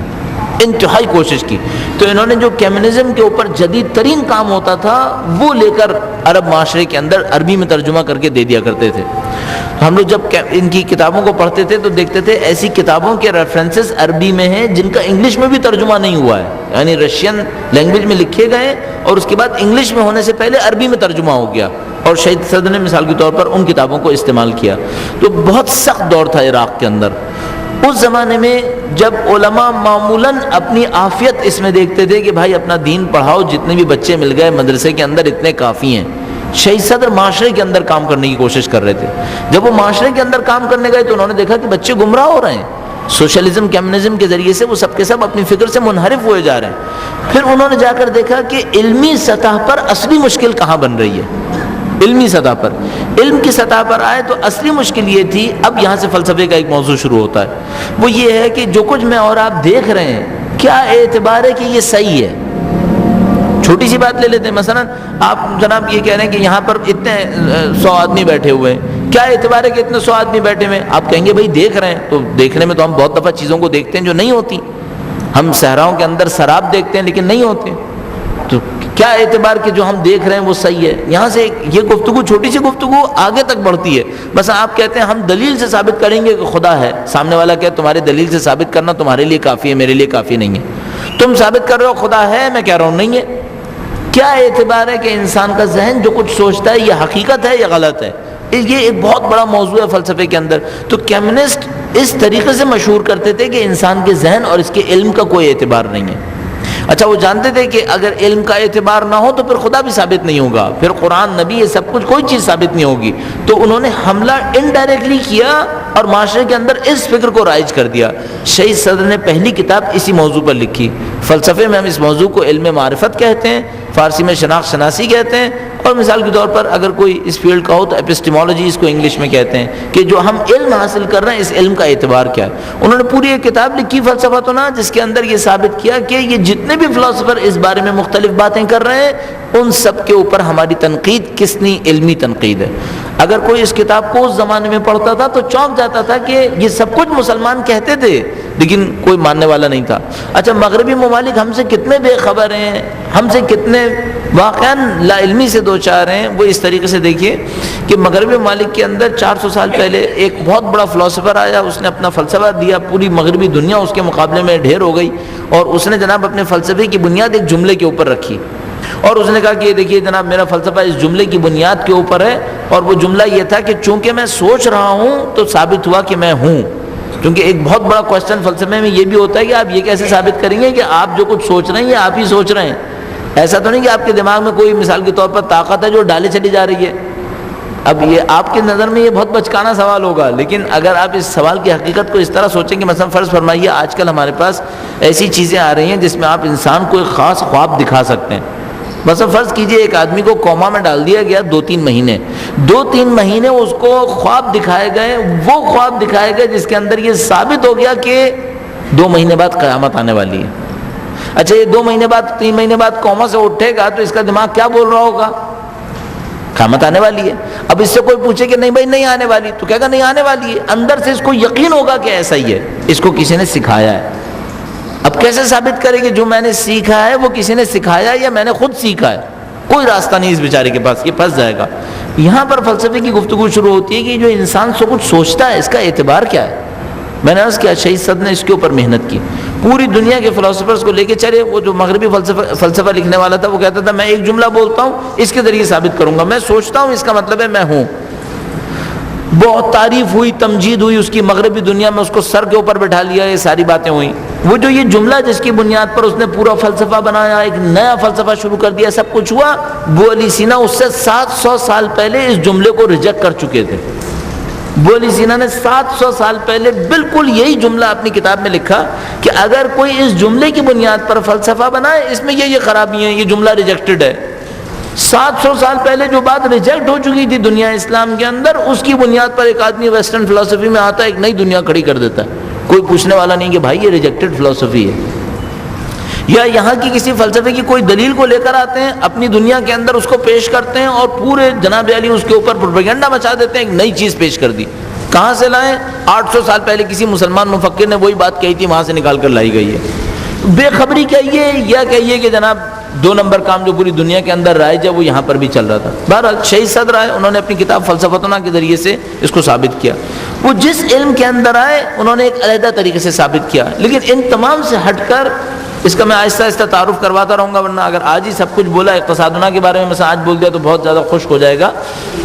انتہائی کوشش کی. تو انہوں نے جو کمیونزم کے اوپر جدید ترین کام ہوتا تھا وہ لے کر عرب معاشرے کے اندر عربی میں ترجمہ کر کے دے دیا کرتے تھے. ہم لوگ جب ان کی کتابوں کو پڑھتے تھے تو دیکھتے تھے ایسی کتابوں کے ریفرنسز عربی میں ہیں جن کا انگلش میں بھی ترجمہ نہیں ہوا ہے. یعنی رشین لینگویج میں لکھے گئے اور اس کے بعد انگلش میں ہونے سے پہلے عربی میں ترجمہ ہو گیا، اور شہید صدر نے مثال کے طور پر ان کتابوں کو استعمال کیا. تو بہت سخت دور تھا عراق کے اندر. اس زمانے میں جب علماء معمولاً اپنی عافیت اس میں دیکھتے تھے کہ بھائی اپنا دین پڑھاؤ، جتنے بھی بچے مل گئے مدرسے کے اندر اتنے کافی ہیں. شہید صدر معاشرے کے اندر کام کرنے کی کوشش کر رہے تھے. جب وہ معاشرے کے اندر کام کرنے گئے تو انہوں نے دیکھا کہ بچے گمراہ ہو رہے ہیں. سوشلزم کمیونزم کے ذریعے سے وہ سب کے سب اپنی فکر سے منحرف ہوئے جا رہے ہیں. پھر انہوں نے جا کر دیکھا کہ علمی سطح پر اصلی مشکل کہاں بن رہی ہے. علمی سطح پر، علم کی سطح پر آئے تو اصلی مشکل یہ تھی. اب یہاں سے فلسفے کا ایک موضوع شروع ہوتا ہے. وہ یہ ہے کہ جو کچھ میں اور آپ دیکھ رہے ہیں کیا اعتبار ہے کہ یہ صحیح ہے. چھوٹی سی بات لے لیتے ہیں، مثلا آپ جناب یہ کہہ رہے ہیں کہ یہاں پر اتنے 100 آدمی بیٹھے ہوئے ہیں، کیا اعتبار ہے کہ اتنے 100 آدمی بیٹھے ہوئے ہیں؟ آپ کہیں گے بھائی دیکھ رہے ہیں. تو دیکھنے میں تو ہم بہت دفعہ چیزوں کو دیکھتے ہیں جو نہیں ہوتی. ہم صحراؤں کے اندر سراب دیکھتے ہیں لیکن نہیں ہوتے. تو کیا اعتبار کہ جو ہم دیکھ رہے ہیں وہ صحیح ہے؟ یہاں سے یہ گفتگو، چھوٹی سی گفتگو آگے تک بڑھتی ہے. بس آپ کہتے ہیں ہم دلیل سے ثابت کریں گے کہ خدا ہے. سامنے والا کہ تمہارے دلیل سے ثابت کرنا تمہارے لیے کافی ہے، میرے لیے کافی نہیں ہے. تم ثابت کر رہے ہو خدا ہے، میں کہہ رہا ہوں نہیں ہے. کیا اعتبار ہے کہ انسان کا ذہن جو کچھ سوچتا ہے یہ حقیقت ہے یا غلط ہے؟ یہ ایک بہت بڑا موضوع ہے فلسفے کے اندر. تو کمیونسٹ اس طریقے سے مشہور کرتے تھے کہ انسان کے ذہن اور اس کے علم کا کوئی اعتبار نہیں ہے. اچھا، وہ جانتے تھے کہ اگر علم کا اعتبار نہ ہو تو پھر خدا بھی ثابت نہیں ہوگا، پھر قرآن، نبی، یہ سب کچھ کوئی چیز ثابت نہیں ہوگی. تو انہوں نے حملہ انڈائریکٹلی کیا اور معاشرے کے اندر اس فکر کو رائج کر دیا. شہید صدر نے پہلی کتاب اسی موضوع پر لکھی. فلسفے میں ہم اس موضوع کو علم معرفت کہتے ہیں، فارسی میں شناخت شناسی کہتے ہیں، اور مثال کے طور پر اگر کوئی اس فیلڈ کا ہو تو ایپسٹیمولوجی اس کو انگلش میں کہتے ہیں، کہ جو ہم علم حاصل کر رہے ہیں اس علم کا اعتبار کیا ہے. انہوں نے پوری ایک کتاب لکھی فلسفہ تنا، جس کے اندر یہ ثابت کیا کہ یہ جتنے بھی فلاسفر اس بارے میں مختلف باتیں کر رہے ہیں ان سب کے اوپر ہماری تنقید کتنی علمی تنقید ہے. اگر کوئی اس کتاب کو اس زمانے میں پڑھتا تھا تو چونک جاتا تھا کہ یہ سب کچھ مسلمان کہتے تھے لیکن کوئی ماننے والا نہیں تھا. اچھا، مغربی ممالک ہم سے کتنے بے خبر ہیں، ہم سے کتنے واقعاً لا علمی سے دو چار ہیں. وہ اس طریقے سے دیکھیے کہ مغربی ممالک کے اندر 400 سال پہلے ایک بہت بڑا فلاسفر آیا، اس نے اپنا فلسفہ دیا. پوری مغربی دنیا اس کے مقابلے میں ڈھیر ہو گئی اور اس نے جناب اپنے فلسفے کی بنیاد ایک جملے کے اوپر رکھی اور اس نے کہا کہ یہ دیکھیے جناب میرا فلسفہ اس جملے کی بنیاد کے اوپر ہے. اور وہ جملہ یہ تھا کہ چونکہ میں سوچ رہا ہوں تو ثابت ہوا کہ میں ہوں. کیونکہ ایک بہت بڑا کوشچن فلسفے میں یہ بھی ہوتا ہے کہ آپ یہ کیسے ثابت کریں گے کہ آپ جو کچھ سوچ رہے ہیں یہ آپ ہی سوچ رہے ہیں. ایسا تو نہیں کہ آپ کے دماغ میں کوئی مثال کے طور پر طاقت ہے جو ڈالے چلی جا رہی ہے. اب یہ آپ کی نظر میں یہ بہت بچکانا سوال ہوگا، لیکن اگر آپ اس سوال کی حقیقت کو اس طرح سوچیں کہ مثلا فرض فرمائیے آج کل ہمارے پاس ایسی چیزیں آ رہی ہیں جس میں آپ انسان کو ایک خاص خواب دکھا سکتے ہیں. مثلا فرض کیجئے ایک آدمی کو کوما میں ڈال دیا گیا 2-3 مہینے اس کو خواب دکھائے گئے، وہ خواب دکھائے گئے جس کے اندر یہ ثابت ہو گیا کہ 2 مہینے بعد قیامت آنے والی ہے. اچھا یہ 2 مہینے بعد 3 مہینے بعد کوما سے اٹھے گا تو اس کا دماغ کیا بول رہا ہوگا؟ قیامت آنے والی ہے. اب اس سے کوئی پوچھے کہ نہیں بھائی نہیں آنے والی، تو کہے گا نہیں آنے والی ہے. اندر سے اس کو یقین ہوگا کہ ایسا ہی ہے، اس کو کسی نے سکھایا ہے. اب کیسے ثابت کرے کہ جو میں نے سیکھا ہے وہ کسی نے سکھایا یا میں نے خود سیکھا ہے؟ کوئی راستہ نہیں اس بیچارے کے پاس، یہ پھنس جائے گا. یہاں پر فلسفے کی گفتگو شروع ہوتی ہے کہ جو انسان سے کچھ سوچتا ہے اس کا اعتبار کیا ہے. میں نے عرض کیا شہید صدر نے اس کے اوپر محنت کی، پوری دنیا کے فلاسفرز کو لے کے چلے. وہ جو مغربی فلسفہ لکھنے والا تھا وہ کہتا تھا میں ایک جملہ بولتا ہوں اس کے ذریعے ثابت کروں گا، میں سوچتا ہوں اس کا مطلب ہے میں ہوں. بہت تعریف ہوئی، تمجید ہوئی اس کی مغربی دنیا میں، اس کو سر کے اوپر بٹھا لیا، یہ ساری باتیں ہوئیں. وہ جو یہ جملہ جس کی بنیاد پر اس نے پورا فلسفہ بنایا، ایک نیا فلسفہ شروع کر دیا، سب کچھ ہوا. ابو علی سینا اس سے 700 سال پہلے اس جملے کو ریجیکٹ کر چکے تھے. ابو علی سینا نے 700 سال پہلے بالکل یہی جملہ اپنی کتاب میں لکھا کہ اگر کوئی اس جملے کی بنیاد پر فلسفہ بنائے اس میں یہ خرابی ہیں، یہ جملہ ریجیکٹڈ ہے. 700 سال پہلے جو بات ریجیکٹ ہو چکی تھی دنیا اسلام کے اندر، اس کی بنیاد پر ایک آدمی ویسٹرن فلسفی میں آتا ہے، ایک نئی دنیا کھڑی کر دیتا ہے. کوئی پوچھنے والا نہیں کہ بھائی یہ ریجیکٹڈ فلسفی ہے. یا یہاں کی کسی فلسفے کی کوئی دلیل کو لے کر آتے ہیں، اپنی دنیا کے اندر اس کو پیش کرتے ہیں اور پورے جناب علی اس کے اوپر پروپیگنڈا مچا دیتے ہیں، ایک نئی چیز پیش کر دی. کہاں سے لائیں؟ 800 سال پہلے کسی مسلمان مفکر نے وہی بات کہی تھی، وہاں سے نکال کر لائی گئی ہے. بے خبری کہیے یا کہیے کہ جناب 2 نمبر کام جو پوری دنیا کے اندر رائج ہے وہ یہاں پر بھی چل رہا تھا. بہرحال شہید صدر آئے، انہوں نے اپنی کتاب فلسفتنا کے ذریعے سے اس کو ثابت کیا. وہ جس علم کے اندر آئے انہوں نے ایک علیحدہ طریقے سے ثابت کیا، لیکن ان تمام سے ہٹ کر اس کا میں آہستہ آہستہ تعارف کرواتا رہوں گا، ورنہ اگر آج ہی سب کچھ بولا اقتصادنا کے بارے میں مثلا آج بول دیا تو بہت زیادہ خشک ہو جائے گا.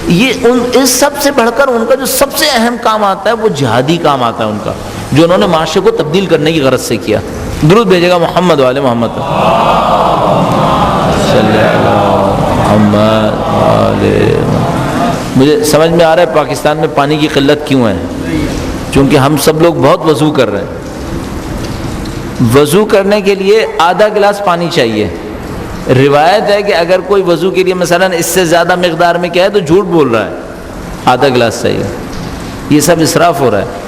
یہ اس سب سے بڑھ کر ان کا جو سب سے اہم کام آتا ہے وہ جہادی کام آتا ہے ان کا، جو انہوں نے معاشرے کو تبدیل کرنے کی غرض سے کیا. درود بھیجے گا محمد والے محمد صلی اللہ علیہ. مجھے سمجھ میں آ رہا ہے پاکستان میں پانی کی قلت کیوں ہے، چونکہ ہم سب لوگ بہت وضو کر رہے ہیں. وضو کرنے کے لیے آدھا گلاس پانی چاہیے. روایت ہے کہ اگر کوئی وضو کے لیے مثلا اس سے زیادہ مقدار میں کیا ہے تو جھوٹ بول رہا ہے. آدھا گلاس چاہیے. یہ سب اسراف ہو رہا ہے.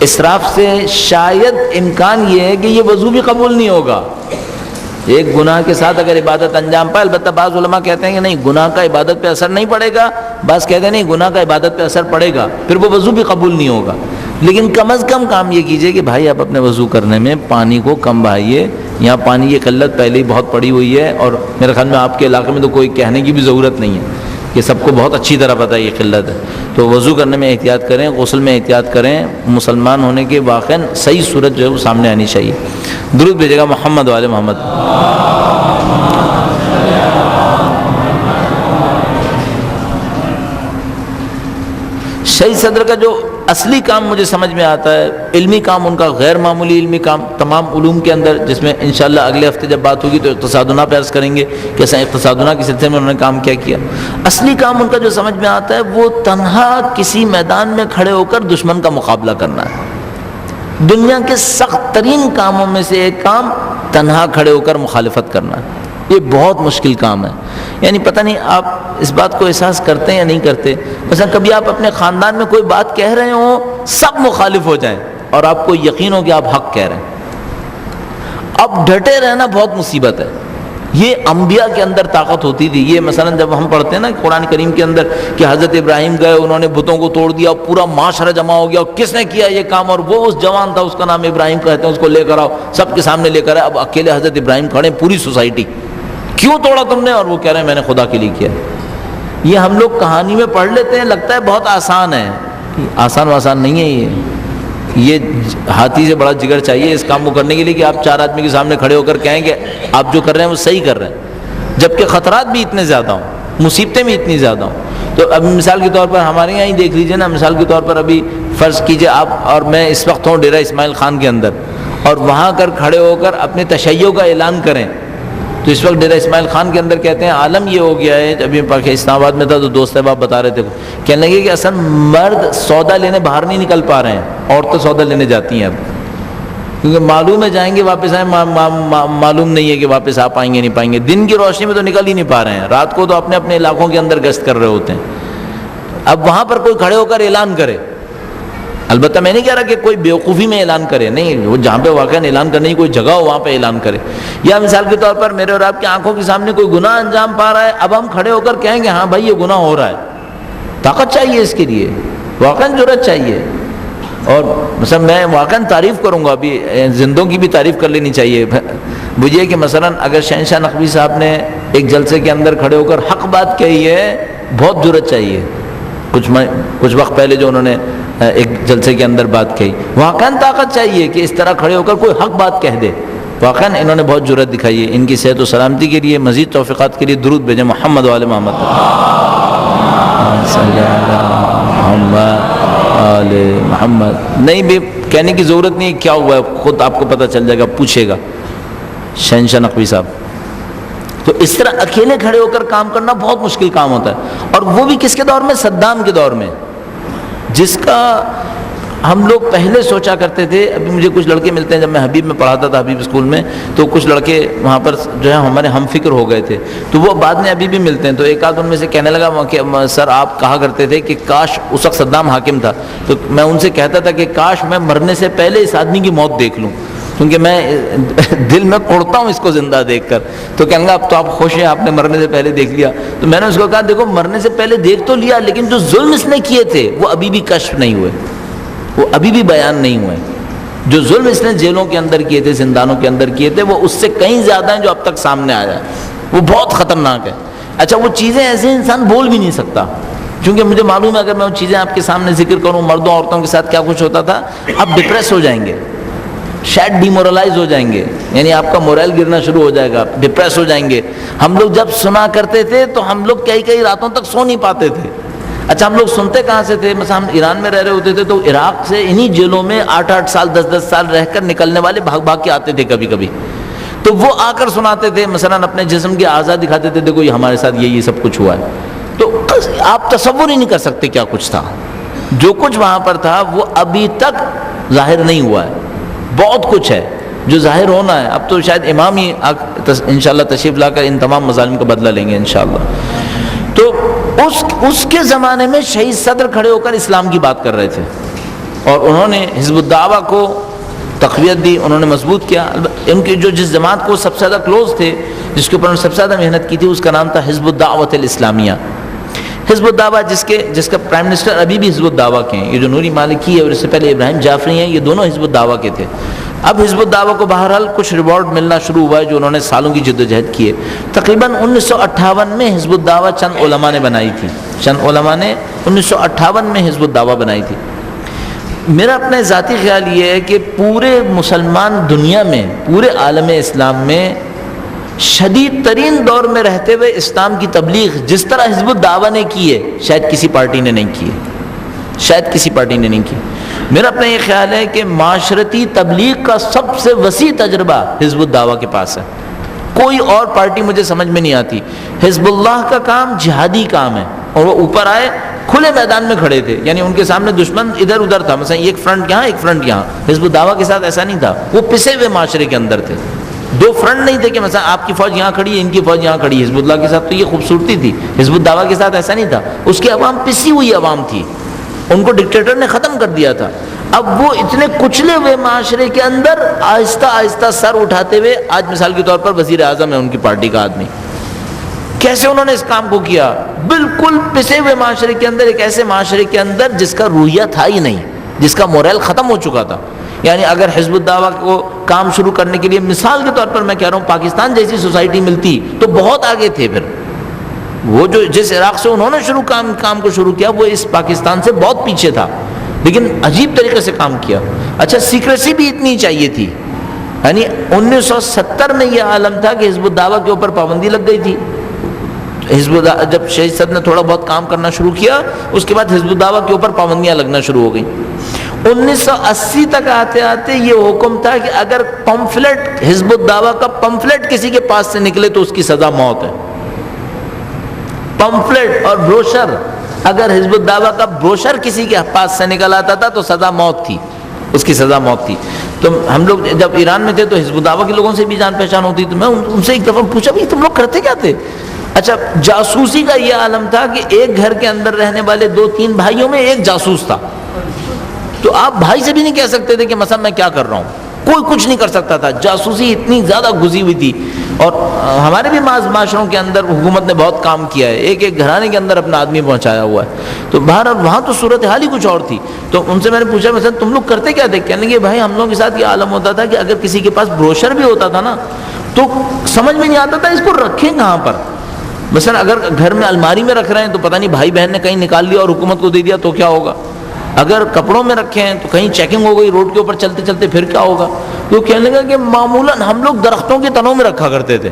اسراف سے شاید امکان یہ ہے کہ یہ وضو بھی قبول نہیں ہوگا. ایک گناہ کے ساتھ اگر عبادت انجام پائے، البتہ بعض علماء کہتے ہیں کہ نہیں گناہ کا عبادت پہ اثر نہیں پڑے گا، بعض کہتے ہیں نہیں گناہ کا عبادت پہ اثر پڑے گا، پھر وہ وضو بھی قبول نہیں ہوگا. لیکن کم از کم کام یہ کیجئے کہ بھائی آپ اپنے وضو کرنے میں پانی کو کم بہائیے. یہاں پانی کی قلت پہلے ہی بہت پڑی ہوئی ہے، اور میرے خیال میں آپ کے علاقے میں تو کوئی کہنے کی بھی ضرورت نہیں ہے، یہ سب کو بہت اچھی طرح پتہ ہے یہ قلت ہے. تو وضو کرنے میں احتیاط کریں، غسل میں احتیاط کریں. مسلمان ہونے کے واقعاً صحیح صورت جو ہے وہ سامنے آنی چاہیے. درود بھیجے گا محمد والے محمد. شہید صدر کا جو اصلی کام مجھے سمجھ میں آتا ہے، علمی کام ان کا غیر معمولی علمی کام تمام علوم کے اندر، جس میں انشاءاللہ اگلے ہفتے جب بات ہوگی تو اقتصادنا پہ عرض کریں گے کہ ایسا اقتصادنا کے سلسلے میں انہوں نے کام کیا کیا. اصلی کام ان کا جو سمجھ میں آتا ہے وہ تنہا کسی میدان میں کھڑے ہو کر دشمن کا مقابلہ کرنا ہے. دنیا کے سخت ترین کاموں میں سے ایک کام تنہا کھڑے ہو کر مخالفت کرنا ہے. یہ بہت مشکل کام ہے. یعنی پتہ نہیں آپ اس بات کو احساس کرتے ہیں یا نہیں کرتے. مثلا کبھی آپ اپنے خاندان میں کوئی بات کہہ رہے ہوں، سب مخالف ہو جائیں اور آپ کو یقین ہو کہ آپ حق کہہ رہے ہیں. اب ڈٹے رہنا بہت مصیبت ہے. یہ انبیاء کے اندر طاقت ہوتی تھی. یہ مثلا جب ہم پڑھتے ہیں نا قرآن کریم کے اندر کہ حضرت ابراہیم گئے، انہوں نے بتوں کو توڑ دیا، پورا معاشرہ جمع ہو گیا، اور کس نے کیا یہ کام؟ اور وہ اس جوان تھا، اس کا نام ابراہیم کہتے ہیں، اس کو لے کر آؤ، سب کے سامنے لے کر آئے. اب اکیلے حضرت ابراہیم کھڑے، پوری سوسائٹی کیوں توڑا تم نے؟ اور وہ کہہ رہے ہیں میں نے خدا کے لیے کیا. یہ ہم لوگ کہانی میں پڑھ لیتے ہیں، لگتا ہے بہت آسان ہے. آسان نہیں ہے. یہ ہاتھی سے بڑا جگر چاہیے اس کام کو کرنے کے لیے کہ آپ 4 آدمی کے سامنے کھڑے ہو کر کہیں کہ آپ جو کر رہے ہیں وہ صحیح کر رہے ہیں، جبکہ خطرات بھی اتنے زیادہ ہوں، مصیبتیں بھی اتنی زیادہ ہوں. تو اب مثال کے طور پر ہمارے یہاں ہی دیکھ لیجیے نا، مثال کے طور پر ابھی فرض کیجئے آپ اور میں اس وقت ہوں ڈیرہ اسماعیل خان کے اندر، اور وہاں کر کھڑے ہو کر اپنے تشیع کا اعلان کریں، تو اس وقت ڈیرہ اسماعیل خان کے اندر کہتے ہیں عالم یہ ہو گیا ہے، جب یہ اسلام آباد میں تھا تو دوست احباب بتا رہے تھے، کہنے لگے کہ اصل مرد سودا لینے باہر نہیں نکل پا رہے ہیں، عورتیں سودا لینے جاتی ہیں اب، کیونکہ معلوم ہے جائیں گے واپس آئیں، معلوم نہیں ہے کہ واپس آ پائیں گے نہیں پائیں گے، دن کی روشنی میں تو نکل ہی نہیں پا رہے ہیں، رات کو تو اپنے اپنے علاقوں کے اندر گشت کر رہے ہوتے ہیں۔ اب وہاں پر کوئی کھڑے ہو کر اعلان کرے، البتہ میں نہیں کہہ رہا کہ کوئی بیوقوفی میں اعلان کرے، نہیں، وہ جہاں پہ واقعا اعلان کرنے کی کوئی جگہ ہو وہاں پہ اعلان کرے، یا مثال کے طور پر میرے اور آپ کی آنکھوں کے سامنے کوئی گناہ انجام پا رہا ہے، اب ہم کھڑے ہو کر کہیں گے ہاں بھائی یہ گناہ ہو رہا ہے، طاقت چاہیے اس کے لیے، واقعا ضرورت چاہیے۔ اور مثلا میں واقعا تعریف کروں گا، ابھی زندوں کی بھی تعریف کر لینی چاہیے مجھے، کہ مثلا اگر شہنشاہ نقوی صاحب نے ایک جلسے کے اندر کھڑے ہو کر حق بات کہی ہے، بہت ضرورت چاہیے۔ کچھ وقت پہلے جو انہوں نے ایک جلسے کے اندر بات کہی، واقعا طاقت چاہیے کہ اس طرح کھڑے ہو کر کوئی حق بات کہہ دے، واقعا انہوں نے بہت جرأت دکھائی ہے۔ ان کی صحت و سلامتی کے لیے مزید توفیقات کے لیے درود بھیجیں محمد و آل محمد صلی آل محمد۔ نہیں بھی کہنے کی ضرورت نہیں، کیا ہوا ہے خود آپ کو پتہ چل جائے گا، پوچھے گا شہنشاہ نقوی صاحب۔ تو اس طرح اکیلے کھڑے ہو کر کام کرنا بہت مشکل کام ہوتا ہے، اور وہ بھی کس کے دور میں؟ صدام کے دور میں، جس کا ہم لوگ پہلے سوچا کرتے تھے۔ ابھی مجھے کچھ لڑکے ملتے ہیں، جب میں حبیب میں پڑھاتا تھا، حبیب اسکول میں، تو کچھ لڑکے وہاں پر جو ہے ہمارے ہم فکر ہو گئے تھے، تو وہ بعد میں ابھی بھی ملتے ہیں۔ تو ایک آدھ ان میں سے کہنے لگا کہ سر آپ کہا کرتے تھے کہ کاش، اس وقت صدام حاکم تھا، تو میں ان سے کہتا تھا کہ کاش میں مرنے سے پہلے اس آدمی کی موت دیکھ لوں، کیونکہ میں دل میں کوڑتا ہوں اس کو زندہ دیکھ کر۔ تو کہنے لگا اب تو آپ خوش ہیں، آپ نے مرنے سے پہلے دیکھ لیا۔ تو میں نے اس کو کہا دیکھو مرنے سے پہلے دیکھ تو لیا، لیکن جو ظلم اس نے کیے تھے وہ ابھی بھی کشف نہیں ہوئے، وہ ابھی بھی بیان نہیں ہوئے۔ جو ظلم اس نے جیلوں کے اندر کیے تھے، زندانوں کے اندر کیے تھے، وہ اس سے کہیں زیادہ ہیں جو اب تک سامنے آیا ہے، وہ بہت خطرناک ہے۔ اچھا وہ چیزیں ایسے انسان بول بھی نہیں سکتا، کیونکہ مجھے معلوم ہے اگر میں وہ چیزیں آپ کے سامنے ذکر کروں، مردوں عورتوں کے ساتھ کیا کچھ ہوتا تھا، آپ ڈپریس ہو جائیں گے، شاید ڈی مورلائز ہو جائیں گے، یعنی آپ کا مورائل گرنا شروع ہو جائے گا، ڈپریس ہو جائیں گے۔ ہم لوگ جب سنا کرتے تھے تو ہم لوگ کئی راتوں تک سو نہیں پاتے تھے۔ اچھا ہم لوگ سنتے کہاں سے تھے؟ مثلا ہم ایران میں رہ رہے ہوتے تھے، تو عراق سے انہی جیلوں میں 8 سال 10 سال رہ کر نکلنے والے بھاگ کے آتے تھے کبھی کبھی، تو وہ آ کر سناتے تھے، مثلا اپنے جسم کے اعضاء دکھاتے تھے، دیکھو یہ ہمارے ساتھ یہ سب کچھ ہوا ہے۔ تو آپ تصور ہی نہیں کر سکتے کیا کچھ تھا، جو کچھ وہاں پر تھا وہ ابھی تک ظاہر نہیں ہوا ہے، بہت کچھ ہے جو ظاہر ہونا ہے۔ اب تو شاید امام ہی انشاءاللہ تشریف لا کر ان تمام مظالم کا بدلہ لیں گے انشاءاللہ۔ تو اس کے زمانے میں شہید صدر کھڑے ہو کر اسلام کی بات کر رہے تھے، اور انہوں نے حزب الدعوہ کو تقویت دی، انہوں نے مضبوط کیا۔ ان کی جس جماعت کو سب سے زیادہ کلوز تھے، جس کے اوپر انہوں نے سب سے زیادہ محنت کی تھی، اس کا نام تھا حزب الدعوۃ الاسلامیہ۔ حزب الدعوہ جس کا پرائم منسٹر ابھی بھی حزب الدعوہ کے ہیں، یہ جو نوری مالکی ہے اور اس سے پہلے ابراہیم جعفری ہیں، یہ دونوں حزب الدعوہ کے تھے۔ اب حزب الدعوہ کو بہرحال کچھ ریوارڈ ملنا شروع ہوا ہے، جو انہوں نے سالوں کی جدوجہد کی ہے۔ تقریباً 1958 میں حزب الدعوہ چند علماء نے بنائی تھی، چند علماء نے 1958 میں حزب الدعوہ بنائی تھی۔ میرا اپنا ذاتی خیال یہ ہے کہ پورے مسلمان دنیا میں، پورے عالم اسلام میں شدید ترین دور میں رہتے ہوئے اسلام کی تبلیغ جس طرح حزب الدعوہ نے کی ہے، شاید کسی پارٹی نے نہیں کی ہے، شاید کسی پارٹی نے نہیں کی۔ میرا اپنا یہ خیال ہے کہ معاشرتی تبلیغ کا سب سے وسیع تجربہ حزب الدعوہ کے پاس ہے، کوئی اور پارٹی مجھے سمجھ میں نہیں آتی۔ حزب اللہ کا کام جہادی کام ہے، اور وہ اوپر آئے کھلے میدان میں کھڑے تھے، یعنی ان کے سامنے دشمن ادھر ادھر تھا، مثلا ایک فرنٹ یہاں ایک فرنٹ یہاں۔ حزب الدعوہ کے ساتھ ایسا نہیں تھا، وہ پسے ہوئے معاشرے کے اندر تھے، دو فرنٹ نہیں تھے کہ مثلا آپ کی فوج یہاں کھڑی ہے، ان کی فوج یہاں کھڑی ہے۔ حزب اللہ کے ساتھ تو یہ خوبصورتی تھی، حزب الدعوہ کے ساتھ ایسا نہیں تھا، اس کی عوام پسی ہوئی عوام تھی، ان کو ڈکٹیٹر نے ختم کر دیا تھا۔ اب وہ اتنے کچلے ہوئے معاشرے کے اندر آہستہ آہستہ سر اٹھاتے ہوئے، آج مثال کے طور پر وزیر اعظم ہے ان کی پارٹی کا آدمی، کیسے انہوں نے اس کام کو کیا؟ بالکل پسے ہوئے معاشرے کے اندر، ایک ایسے معاشرے کے اندر جس کا رویہ تھا ہی نہیں، جس کا مورائل ختم ہو چکا تھا۔ یعنی اگر حزب الدعوہ کو کام شروع کرنے کے لیے مثال کے طور پر میں کہہ رہا ہوں پاکستان جیسی سوسائٹی ملتی تو بہت آگے تھے۔ پھر وہ جو جس عراق سے انہوں نے کام کو شروع کیا، وہ اس پاکستان سے بہت پیچھے تھا، لیکن عجیب طریقے سے کام کیا۔ اچھا سیکریسی بھی اتنی چاہیے تھی، یعنی 1970 میں یہ عالم تھا کہ حزب الدعوہ کے اوپر پابندی لگ گئی تھی، حزب الدعوہ جب شہید صدر نے تھوڑا بہت کام کرنا شروع کیا، اس کے بعد حزب الدعوہ کے اوپر پابندیاں لگنا شروع ہو گئیں۔ 1980 تک آتے آتے یہ حکم تھا کہ اگر پمفلٹ، حزب الدعوہ کا پمفلٹ کسی کے پاس سے نکلے تو اس کی سزا موت ہے۔ پمفلٹ اور بروشر، اگر حزب الدعوہ کا بروشر کسی کے پاس سے نکل آتا تھا تو سزا موت تھی، اس کی سزا موت تھی۔ تو ہم لوگ جب ایران میں تھے تو حزب الدعوہ کے لوگوں سے بھی جان پہچان ہوتی، تو میں ان سے ایک دفعہ پوچھا بھائی تم لوگ کرتے کیا تھے؟ اچھا، جاسوسی کا یہ عالم تھا کہ ایک گھر کے اندر رہنے والے 2-3 بھائیوں میں ایک جاسوس تھا، تو آپ بھائی سے بھی نہیں کہہ سکتے تھے کہ مثلا میں کیا کر رہا ہوں، کوئی کچھ نہیں کر سکتا تھا، جاسوسی اتنی زیادہ گھسی ہوئی تھی۔ اور ہمارے بھی معاشروں کے اندر حکومت نے بہت کام کیا ہے، ایک ایک گھرانے کے اندر اپنا آدمی پہنچایا ہوا ہے، تو باہر وہاں تو صورتحال ہی کچھ اور تھی۔ تو ان سے میں نے پوچھا مثلا تم لوگ کرتے کیا تھے؟ کہنے لگے بھائی ہم لوگوں کے ساتھ یہ عالم ہوتا تھا کہ اگر کسی کے پاس بروشر بھی ہوتا تھا نا تو سمجھ میں نہیں آتا تھا اس کو رکھیں کہاں پر۔ مثلا اگر گھر میں الماری میں رکھ رہے ہیں تو پتہ نہیں بھائی بہن نے کہیں نکال لیا اور حکومت کو دے دیا تو کیا ہوگا، اگر کپڑوں میں رکھے ہیں تو کہیں چیکنگ ہو گئی روڈ کے اوپر چلتے چلتے پھر کیا ہوگا۔ تو کہنے لگا کہ معمولاً ہم لوگ درختوں کے تنوں میں رکھا کرتے تھے،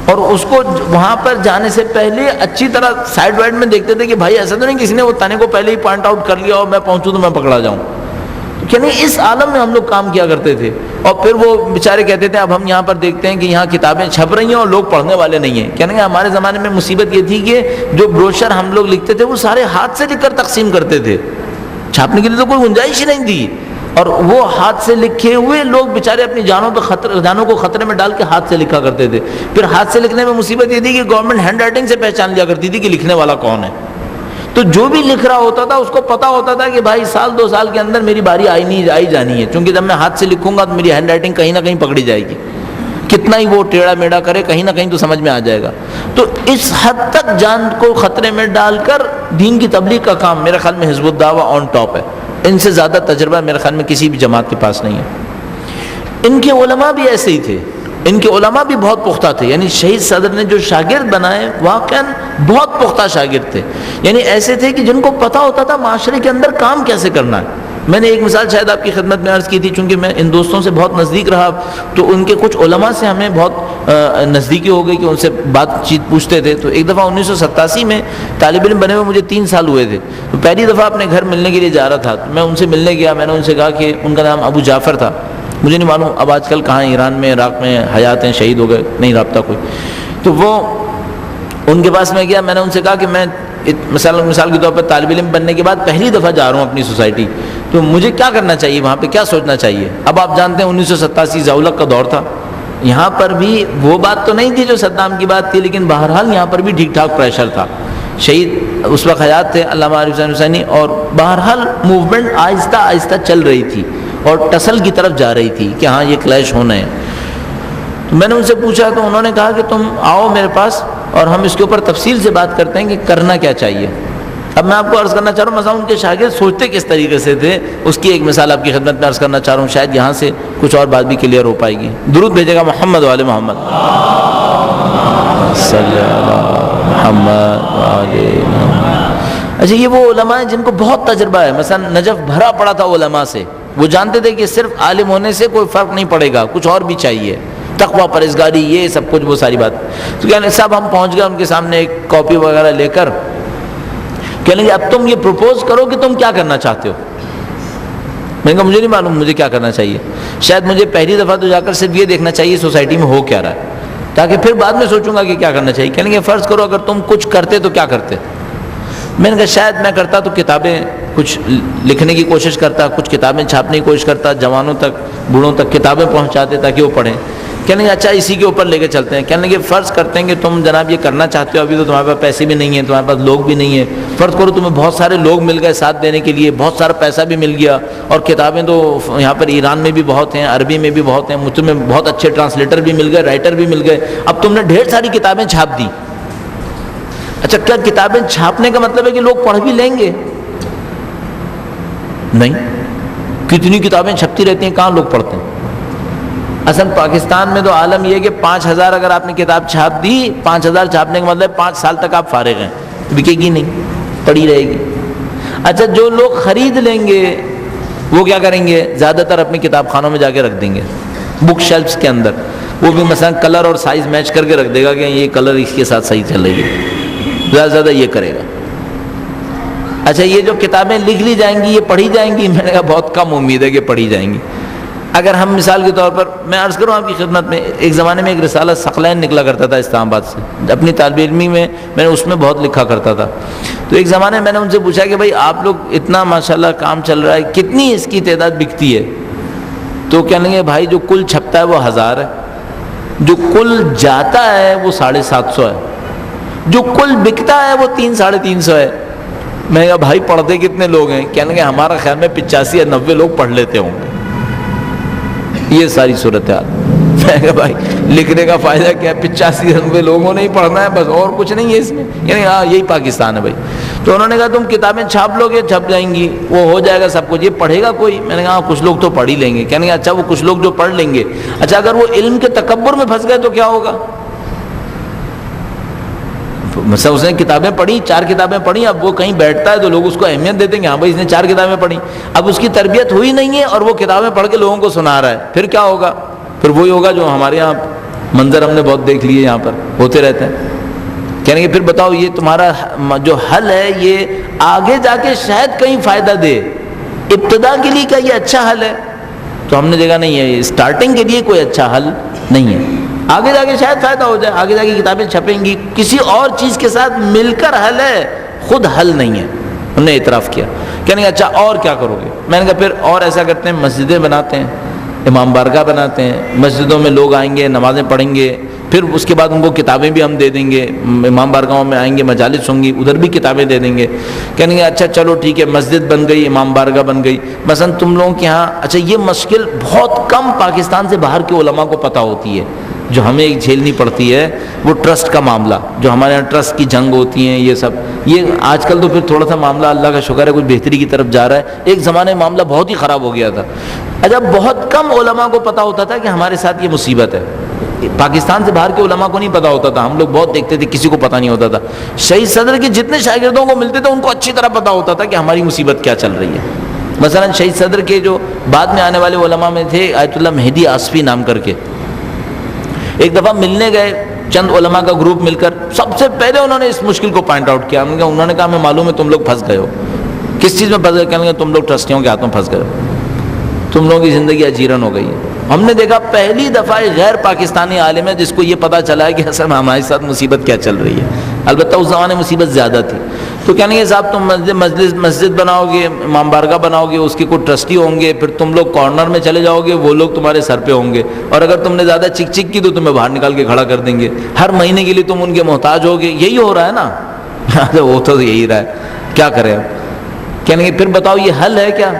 اور اس کو وہاں پر جانے سے پہلے اچھی طرح سائڈ وائڈ میں دیکھتے تھے کہ بھائی ایسا تو نہیں کسی نے وہ تنے کو پہلے ہی پوائنٹ آؤٹ کر لیا اور میں پہنچوں تو میں پکڑا جاؤں۔ یعنی اس عالم میں ہم لوگ کام کیا کرتے تھے۔ اور پھر وہ بیچارے کہتے تھے اب ہم یہاں پر دیکھتے ہیں کہ یہاں کتابیں چھپ رہی ہیں اور لوگ پڑھنے والے نہیں ہیں۔ کہنے ہمارے زمانے میں مصیبت یہ تھی کہ جو بروشر ہم لوگ لکھتے تھے وہ سارے ہاتھ سے لکھ کر تقسیم کرتے تھے، چھاپنے کے لیے تو کوئی گنجائش ہی نہیں تھی، اور وہ ہاتھ سے لکھے ہوئے لوگ بیچارے اپنی جانوں کو خطرے میں ڈال کے ہاتھ سے لکھا کرتے تھے۔ پھر ہاتھ سے لکھنے میں مصیبت یہ تھی کہ گورنمنٹ ہینڈ رائٹنگ سے پہچان لیا کرتی تھی کہ لکھنے والا کون ہے، تو جو بھی لکھ رہا ہوتا تھا اس کو پتا ہوتا تھا کہ بھائی 2 سال کے اندر میری باری آئی جانی ہے، کیونکہ جب میں ہاتھ سے لکھوں گا تو میری ہینڈ رائٹنگ کہیں نہ کہیں پکڑی جائے گی، کتنا ہی وہ ٹیڑھا میڑھا کرے کہیں نہ کہیں تو سمجھ میں آ جائے گا۔ تو اس حد تک جان کو خطرے میں ڈال کر دین کی تبلیغ کا کام میرے خیال میں حزب الدعوہ آن ٹاپ ہے، ان سے زیادہ تجربہ میرے خیال میں کسی بھی جماعت کے پاس نہیں ہے۔ ان کے علماء بھی ایسے ہی تھے، ان کے علماء بھی بہت پختہ تھے، یعنی شہید صدر نے جو شاگرد بنائے واقعاً بہت پختہ شاگرد تھے، یعنی ایسے تھے کہ جن کو پتہ ہوتا تھا معاشرے کے اندر کام کیسے کرنا ہے۔ میں نے ایک مثال شاید آپ کی خدمت میں عرض کی تھی، چونکہ میں ان دوستوں سے بہت نزدیک رہا تو ان کے کچھ علماء سے ہمیں بہت نزدیکی ہو گئی کہ ان سے بات چیت پوچھتے تھے۔ تو ایک دفعہ 1987 میں طالب علم بنے ہوئے مجھے 3 سال ہوئے تھے، تو پہلی دفعہ اپنے گھر ملنے کے لیے جا رہا تھا، تو میں ان سے ملنے گیا، میں نے ان سے کہا کہ ان کا نام ابو جعفر تھا، مجھے نہیں معلوم اب آج کل کہاں ایران میں عراق میں حیات ہیں، شہید ہو گئے، نہیں رابطہ کوئی۔ تو وہ ان کے پاس میں گیا، میں نے ان سے کہا کہ میں مثال کے طور پر طالب علم بننے کے بعد پہلی دفعہ جا رہا ہوں اپنی سوسائٹی، تو مجھے کیا کرنا چاہیے، وہاں پہ کیا سوچنا چاہیے۔ اب آپ جانتے ہیں 1987 ضیاء-ال-حق کا دور تھا، یہاں پر بھی وہ بات تو نہیں تھی جو صدام کی بات تھی، لیکن بہرحال یہاں پر بھی ٹھیک ٹھاک پریشر تھا۔ شہید اس وقت حیات تھے علامہ عارف حسین حسینی، اور بہرحال موومنٹ آہستہ آہستہ چل رہی تھی اور ٹسل کی طرف جا رہی تھی کہ ہاں یہ کلیش ہونا ہے۔ تو میں نے ان سے پوچھا تو انہوں نے کہا کہ تم آؤ میرے پاس اور ہم اس کے اوپر تفصیل سے بات کرتے ہیں کہ کرنا کیا چاہیے۔ اب میں آپ کو عرض کرنا چاہ رہا ہوں مثلا ان کے شاگرد سوچتے کس طریقے سے تھے، اس کی ایک مثال آپ کی خدمت میں عرض کرنا چاہ رہا ہوں، شاید یہاں سے کچھ اور بات بھی کلیئر ہو پائے گی۔ درود بھیجے گا محمد وعلی محمد صلی اللہ محمد وعلی محمد۔ اچھا، یہ وہ علماء ہیں جن کو بہت تجربہ ہے، مثلا نجف بھرا پڑا تھا علماء سے، وہ جانتے تھے کہ صرف عالم ہونے سے کوئی فرق نہیں پڑے گا، کچھ اور بھی چاہیے، تقویٰ، پرہیزگاری، یہ سب کچھ، وہ ساری بات۔ تو کہنے صاحب ہم پہنچ گئے ان کے سامنے ایک کاپی وغیرہ لے کر، کہنے لگے اب تم یہ پروپوز کرو کہ تم کیا کرنا چاہتے ہو۔ میں نے کہا مجھے نہیں معلوم مجھے کیا کرنا چاہیے، شاید مجھے پہلی دفعہ تو جا کر صرف یہ دیکھنا چاہیے سوسائٹی میں ہو کیا رہا ہے، تاکہ پھر بعد میں سوچوں گا کہ کیا کرنا چاہیے۔ کہنے لگے فرض کرو اگر تم کچھ کرتے تو کیا کرتے۔ میں نے کہا شاید میں کرتا تو کتابیں کچھ لکھنے کی کوشش کرتا، کچھ کتابیں چھاپنے کی کوشش کرتا، جوانوں تک بوڑھوں تک کتابیں پہنچاتے تاکہ وہ پڑھیں۔ کہنے لگے اچھا اسی کے اوپر لے کے چلتے ہیں۔ کہنے لگے فرض کرتے ہیں کہ تم جناب یہ کرنا چاہتے ہو، ابھی تو تمہارے پاس پیسے بھی نہیں ہیں، تمہارے پاس لوگ بھی نہیں ہیں، فرض کرو تمہیں بہت سارے لوگ مل گئے ساتھ دینے کے لیے، بہت سارا پیسہ بھی مل گیا، اور کتابیں تو یہاں پر ایران میں بھی بہت ہیں، عربی میں بھی بہت ہیں، مجھ میں بہت اچھے ٹرانسلیٹر بھی مل گئے، رائٹر بھی مل گئے، اب تم نے ڈھیر ساری کتابیں چھاپ دی۔ اچھا کیا کتابیں چھاپنے کا مطلب ہے کہ لوگ پڑھ بھی لیں گے؟ نہیں، کتنی کتابیں چھپتی رہتی ہیں، کہاں لوگ پڑھتے ہیں۔ اصل پاکستان میں تو عالم یہ ہے کہ 5000 اگر آپ نے کتاب چھاپ دی، 5000 چھاپنے کا مطلب 5 سال تک آپ فارغ ہیں، بکے گی نہیں، پڑی رہے گی۔ اچھا جو لوگ خرید لیں گے وہ کیا کریں گے؟ زیادہ تر اپنی کتاب خانوں میں جا کے رکھ دیں گے، بک شیلفز کے اندر۔ وہ بھی مثلا کلر اور سائز میچ کر کے رکھ دے گا کہ یہ کلر اس کے ساتھ صحیح چل رہی ہے، زیادہ سے زیادہ یہ کرے گا۔ اچھا یہ جو کتابیں لکھ لی جائیں گی یہ پڑھی جائیں گی؟ میں نے کہا بہت کم امید ہے کہ پڑھی جائیں گی۔ اگر ہم مثال کے طور پر میں عرض کروں آپ کی خدمت میں، ایک زمانے میں ایک رسالہ ثقلین نکلا کرتا تھا اسلام آباد سے، اپنی طالب علمی میں نے اس میں بہت لکھا کرتا تھا۔ تو ایک زمانے میں میں نے ان سے پوچھا کہ بھائی آپ لوگ اتنا ماشاءاللہ کام چل رہا ہے، کتنی اس کی تعداد بکتی ہے؟ تو کہنے لگے بھائی جو کل چھپتا ہے وہ 1000 ہے، جو کل جاتا ہے وہ 750 ہے، جو کل بکتا ہے وہ 300-350 ہے۔ میں نے کہا بھائی پڑھتے کتنے لوگ ہیں؟ کہنے لگے ہمارا خیال میں 85 یا 90 لوگ پڑھ لیتے ہوں گے۔ یہ ساری صورتحال۔ میں کہا بھائی لکھنے کا فائدہ کیا ہے؟ 85-90 لوگوں نے ہی پڑھنا ہے بس، اور کچھ نہیں ہے اس میں، یعنی ہاں یہی پاکستان ہے بھائی۔ تو انہوں نے کہا تم کتابیں چھاپ لو گے چھپ جائیں گی، وہ ہو جائے گا سب کچھ، یہ پڑھے گا کوئی؟ میں نے کہا کچھ لوگ تو پڑھ ہی لیں گے۔ کہنے اچھا وہ کچھ لوگ جو پڑھ لیں گے، اچھا اگر وہ علم کے تکبر میں پھنس گئے تو کیا ہوگا؟ مثلا اس نے کتابیں پڑھی، 4 کتابیں پڑھی، اب وہ کہیں بیٹھتا ہے تو لوگ اس کو اہمیت دیتے ہیں، ہاں بھائی اس نے 4 کتابیں پڑھی، اب اس کی تربیت ہوئی نہیں ہے اور وہ کتابیں پڑھ کے لوگوں کو سنا رہا ہے، پھر کیا ہوگا؟ پھر وہی ہوگا جو ہمارے یہاں منظر ہم نے بہت دیکھ لیے یہاں پر ہوتے رہتے ہیں۔ کہنے کہ پھر بتاؤ یہ تمہارا جو حل ہے یہ آگے جا کے شاید کہیں فائدہ دے، ابتدا کے لیے کیا یہ اچھا حل ہے؟ تو ہم نے دیکھا نہیں ہے، اسٹارٹنگ کے لیے کوئی اچھا حل نہیں ہے، آگے جا کے شاید فائدہ ہو جائے، آگے جا کے کتابیں چھپیں گی، کسی اور چیز کے ساتھ مل کر حل ہے، خود حل نہیں ہے۔ ہم نے اعتراف کیا۔ کہنے کہ اچھا اور کیا کرو گے؟ میں نے کہا پھر اور ایسا کرتے ہیں، مسجدیں بناتے ہیں، امام بارگاہ بناتے ہیں، مسجدوں میں لوگ آئیں گے نمازیں پڑھیں گے، پھر اس کے بعد ان کو کتابیں بھی ہم دے دیں گے، امام بارگاہوں میں آئیں گے مجالس ہوں گی ادھر بھی کتابیں دے دیں گے۔ کہیں گے اچھا چلو ٹھیک ہے، مسجد بن گئی، امام بارگاہ بن گئی، مثلا تم لوگوں کے ہاں اچھا یہ مشکل بہت کم پاکستان سے باہر کے علماء کو پتہ ہوتی ہے، جو ہمیں ایک جھیلنی پڑتی ہے، وہ ٹرسٹ کا معاملہ، جو ہمارے یہاں ٹرسٹ کی جنگ ہوتی ہیں، یہ سب، یہ آج کل تو پھر تھوڑا سا معاملہ اللہ کا شکر ہے کچھ بہتری کی طرف جا رہا ہے، ایک زمانے میں معاملہ بہت ہی خراب ہو گیا تھا۔ اچھا بہت کم علماء کو پتہ ہوتا تھا کہ ہمارے ساتھ یہ مصیبت ہے، پاکستان سے باہر کے علماء کو نہیں پتہ ہوتا تھا، ہم لوگ بہت دیکھتے تھے کسی کو پتہ نہیں ہوتا تھا، شہید صدر کے جتنے شاگردوں کو ملتے تھے ان کو اچھی طرح پتہ ہوتا تھا کہ ہماری مصیبت کیا چل رہی ہے۔ مثلا شہید صدر کے جو بعد میں آنے والے علماء میں تھے آیت اللہ مہدی آصفی نام کر کے، ایک دفعہ ملنے گئے چند علماء کا گروپ مل کر، سب سے پہلے انہوں نے اس مشکل کو پوائنٹ آؤٹ کیا، انہوں نے کہا ہمیں معلوم ہے تم لوگ پھنس گئے ہو، کس چیز میں پھنس گئے؟ کہنے تم لوگ ٹرسٹیوں کے ہاتھوں پھنس گئے ہو، تم لوگوں کی زندگی اجیرن ہو گئی ہے۔ ہم نے دیکھا پہلی دفعہ غیر پاکستانی عالم ہے جس کو یہ پتہ چلا ہے کہ اصل میں ہمارے ساتھ مصیبت کیا چل رہی ہے، البتہ اس زمانے مصیبت زیادہ تھی۔ تو کہنے لگے صاحب تم مسجد بناؤ گے، امام بارگاہ بناؤ گے، اس کے کوئی ٹرسٹی ہوں گے، پھر تم لوگ کارنر میں چلے جاؤ گے، وہ لوگ تمہارے سر پہ ہوں گے، اور اگر تم نے زیادہ چک چک کی تو تمہیں باہر نکال کے کھڑا کر دیں گے، ہر مہینے کے لیے تم ان کے محتاج ہوگے۔ یہی ہو رہا ہے نا وہ تو یہی رہا ہے، کیا کریں اب؟ کہنے لگے پھر بتاؤ یہ حل ہے کیا؟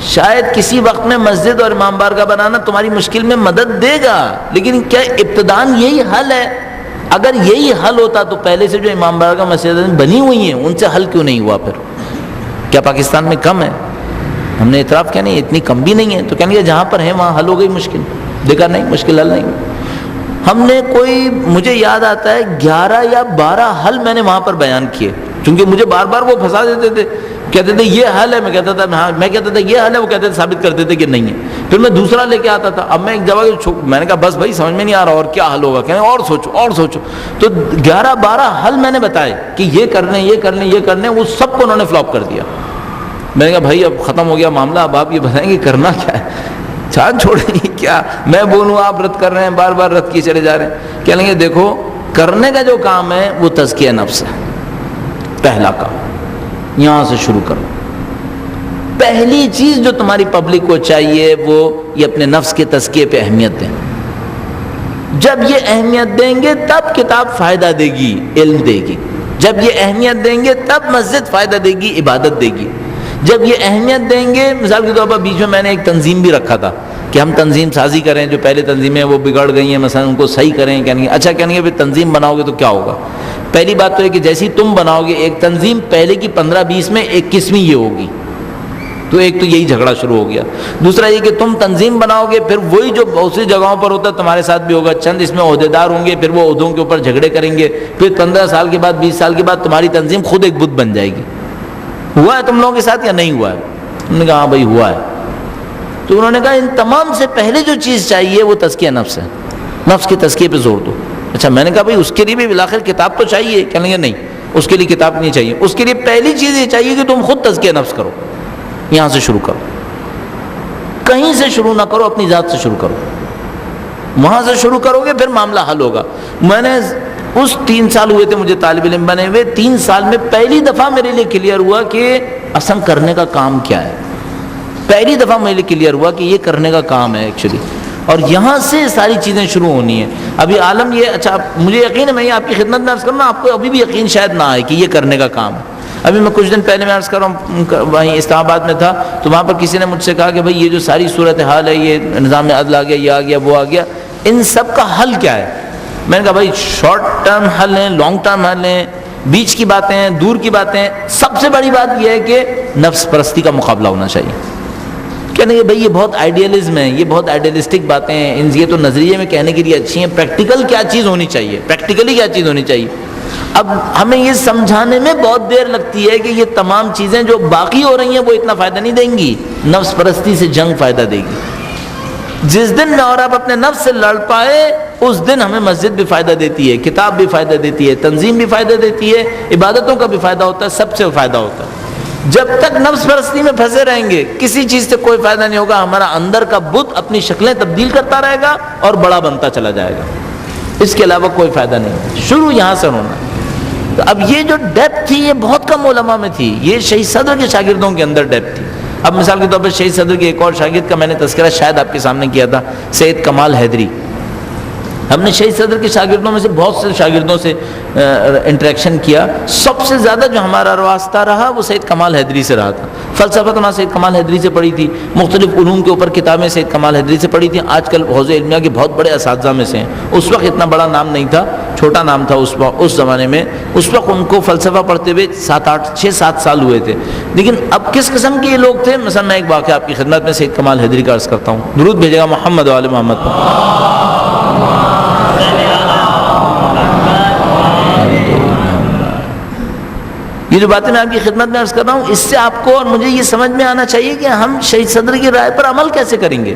شاید کسی وقت میں مسجد اور امام بارگاہ بنانا تمہاری مشکل میں مدد دے گا، لیکن کیا ابتداً یہی حل ہے؟ اگر یہی حل ہوتا تو پہلے سے جو امام بارگاہ مسجدیں بنی ہوئی ہیں ان سے حل کیوں نہیں ہوا؟ پھر کیا پاکستان میں کم ہے؟ ہم نے اعتراف کیا نہیں اتنی کم بھی نہیں ہے، تو کہنے جہاں پر ہے وہاں حل ہو گئی مشکل، دیکھا نہیں مشکل حل نہیں۔ ہم نے کوئی، مجھے یاد آتا ہے 11 یا 12 حل میں نے وہاں پر بیان کیے، کیونکہ مجھے بار بار وہ پھنسا دیتے تھے، کہتے تھے یہ حل ہے، میں کہتا تھا ہاں، میں کہتا تھا یہ حل ہے، وہ کہتے تھے ثابت کرتے تھے کہ نہیں ہے، پھر میں دوسرا لے کے آتا تھا۔ اب میں ایک جگہ میں نے کہا بس بھائی سمجھ میں نہیں آ رہا اور کیا حل ہوگا، کہنے اور سوچو اور سوچو، تو 11-12 حل میں نے بتائے کہ یہ کر لیں یہ کر لیں یہ کر لیں، وہ سب کو انہوں نے فلاپ کر دیا۔ میں نے کہا بھائی اب ختم ہو گیا معاملہ، اب آپ یہ بتائیں کہ کرنا کیا ہے، چھان چھوڑیں کیا؟ میں بولوں آپ رد کر رہے ہیں، بار بار رد کیے چلے جا رہے ہیں۔ کہہ لیں گے دیکھو کرنے کا جو کام ہے وہ تزکیہ نفس ہے، پہلا کام یہاں سے شروع کرو۔ پہلی چیز جو تمہاری پبلک کو چاہیے وہ یہ اپنے نفس کے تزکیے پہ اہمیت دیں۔ جب یہ اہمیت دیں گے تب کتاب فائدہ دے گی، علم دے گی۔ جب یہ اہمیت دیں گے تب مسجد فائدہ دے گی، عبادت دے گی۔ جب یہ اہمیت دیں گے، مثال کے طور پر بیچ میں میں نے ایک تنظیم بھی رکھا تھا کہ ہم تنظیم سازی کریں، جو پہلے تنظیمیں وہ بگڑ گئی ہیں مثلا ان کو صحیح کریں۔ کہنے اچھا کہنے گے پھر تنظیم بناؤ گے تو کیا ہوگا؟ پہلی بات تو ہے کہ جیسی تم بناؤ گے ایک تنظیم، پہلے کی 15-20 میں 21ویں یہ ہوگی، تو ایک تو یہی جھگڑا شروع ہو گیا۔ دوسرا یہ کہ تم تنظیم بناؤ گے، پھر وہی جو بہت سی جگہوں پر ہوتا ہے تمہارے ساتھ بھی ہوگا، چند اس میں عہدیدار ہوں گے، پھر وہ عہدوں کے اوپر جھگڑے کریں گے، پھر 15 سال کے بعد 20 سال کے بعد تمہاری تنظیم خود ایک بت بن جائے گی۔ ہوا ہے تم لوگوں کے ساتھ یا نہیں ہوا ہے؟ انہوں نے کہا ہاں بھائی ہوا ہے۔ تو انہوں نے کہا ان تمام سے پہلے جو چیز چاہیے وہ تزکیہ نفس ہے۔ نفس کے تزکیے پہ زور دو. اچھا میں نے کہا بھائی اس کے لیے بھی بالآخر کتاب تو چاہیے. کہنے لگے نہیں, اس کے لیے کتاب نہیں چاہیے, اس کے لیے پہلی چیز یہ چاہیے کہ تم خود تزکیہ نفس کرو, یہاں سے شروع کرو, کہیں سے شروع نہ کرو, اپنی ذات سے شروع کرو. وہاں سے شروع کرو گے پھر معاملہ حل ہوگا. میں نے اس 3 سال ہوئے تھے مجھے طالب علم بنے ہوئے, 3 سال میں پہلی دفعہ میرے لیے کلیئر ہوا کہ اصل کرنے کا کام کیا ہے. پہلی دفعہ میرے لیے کلیئر ہوا کہ یہ کرنے کا کام ہے ایکچولی, اور یہاں سے ساری چیزیں شروع ہونی ہیں. ابھی عالم یہ, اچھا مجھے یقین ہے, میں یہ آپ کی خدمت میں عرض کروں, آپ کو ابھی بھی یقین شاید نہ آئے کہ یہ کرنے کا کام ہے. ابھی میں کچھ دن پہلے میں عرض کر رہا ہوں, وہیں اسلام آباد میں تھا, تو وہاں پر کسی نے مجھ سے کہا کہ بھائی یہ جو ساری صورتحال ہے, یہ نظام عدل آ گیا, یہ آ گیا, وہ آ گیا, ان سب کا حل کیا ہے؟ میں نے کہا بھائی شارٹ ٹرم حل ہیں, لانگ ٹرم حل ہیں, بیچ کی باتیں ہیں, دور کی باتیں ہیں. سب سے بڑی بات یہ ہے کہ نفس پرستی کا مقابلہ ہونا چاہیے. کہنے کہ بھائی یہ بہت آئیڈیلزم ہے, یہ بہت آئیڈیلسٹک باتیں ہیں, یہ تو نظریے میں کہنے کے لیے اچھی ہیں, پریکٹیکل کیا چیز ہونی چاہیے, پریکٹیکلی کیا چیز ہونی چاہیے. اب ہمیں یہ سمجھانے میں بہت دیر لگتی ہے کہ یہ تمام چیزیں جو باقی ہو رہی ہیں وہ اتنا فائدہ نہیں دیں گی, نفس پرستی سے جنگ فائدہ دے گی. جس دن میں اور آپ اپنے نفس سے لڑ پائے اس دن ہمیں مسجد بھی فائدہ دیتی ہے, کتاب بھی فائدہ دیتی ہے, تنظیم بھی فائدہ دیتی ہے, عبادتوں کا بھی فائدہ ہوتا ہے, سب سے فائدہ ہوتا ہے. جب تک نفس پرستی میں پھنسے رہیں گے کسی چیز سے کوئی فائدہ نہیں ہوگا. ہمارا اندر کا بت اپنی شکلیں تبدیل کرتا رہے گا اور بڑا بنتا چلا جائے گا, اس کے علاوہ کوئی فائدہ نہیں. شروع یہاں سے ہونا. تو اب یہ جو ڈیپتھ تھی یہ بہت کم علماء میں تھی, یہ شہید صدر کے شاگردوں کے اندر ڈیپتھ تھی. اب مثال کے طور پر شہید صدر کے ایک اور شاگرد کا میں نے تذکرہ شاید آپ کے سامنے کیا تھا, سید کمال حیدری. ہم نے شہید صدر کے شاگردوں میں سے بہت سے شاگردوں سے انٹریکشن کیا. سب سے زیادہ جو ہمارا واسطہ رہا وہ سید کمال حیدری سے رہا تھا. فلسفہ تو سید کمال حیدری سے پڑھی تھی, مختلف علوم کے اوپر کتابیں سید کمال حیدری سے پڑھی تھیں. آج کل حوزہ علمیہ کے بہت بڑے اساتذہ میں سے ہیں. اس وقت اتنا بڑا نام نہیں تھا, چھوٹا نام تھا اس زمانے میں. اس وقت ان کو فلسفہ پڑھتے ہوئے 6-7 سال ہوئے تھے. لیکن اب کس قسم کے یہ لوگ تھے؟ مثلا میں ایک واقعہ آپ کی خدمت میں سید کمال حیدری کا عرض کرتا ہوں. درود بھیجے گا محمد و آل محمد پر. یہ جو باتیں میں آپ کی خدمت میں عرض کر رہا ہوں, اس سے آپ کو اور مجھے یہ سمجھ میں آنا چاہیے کہ ہم شہید صدر کی رائے پر عمل کیسے کریں گے,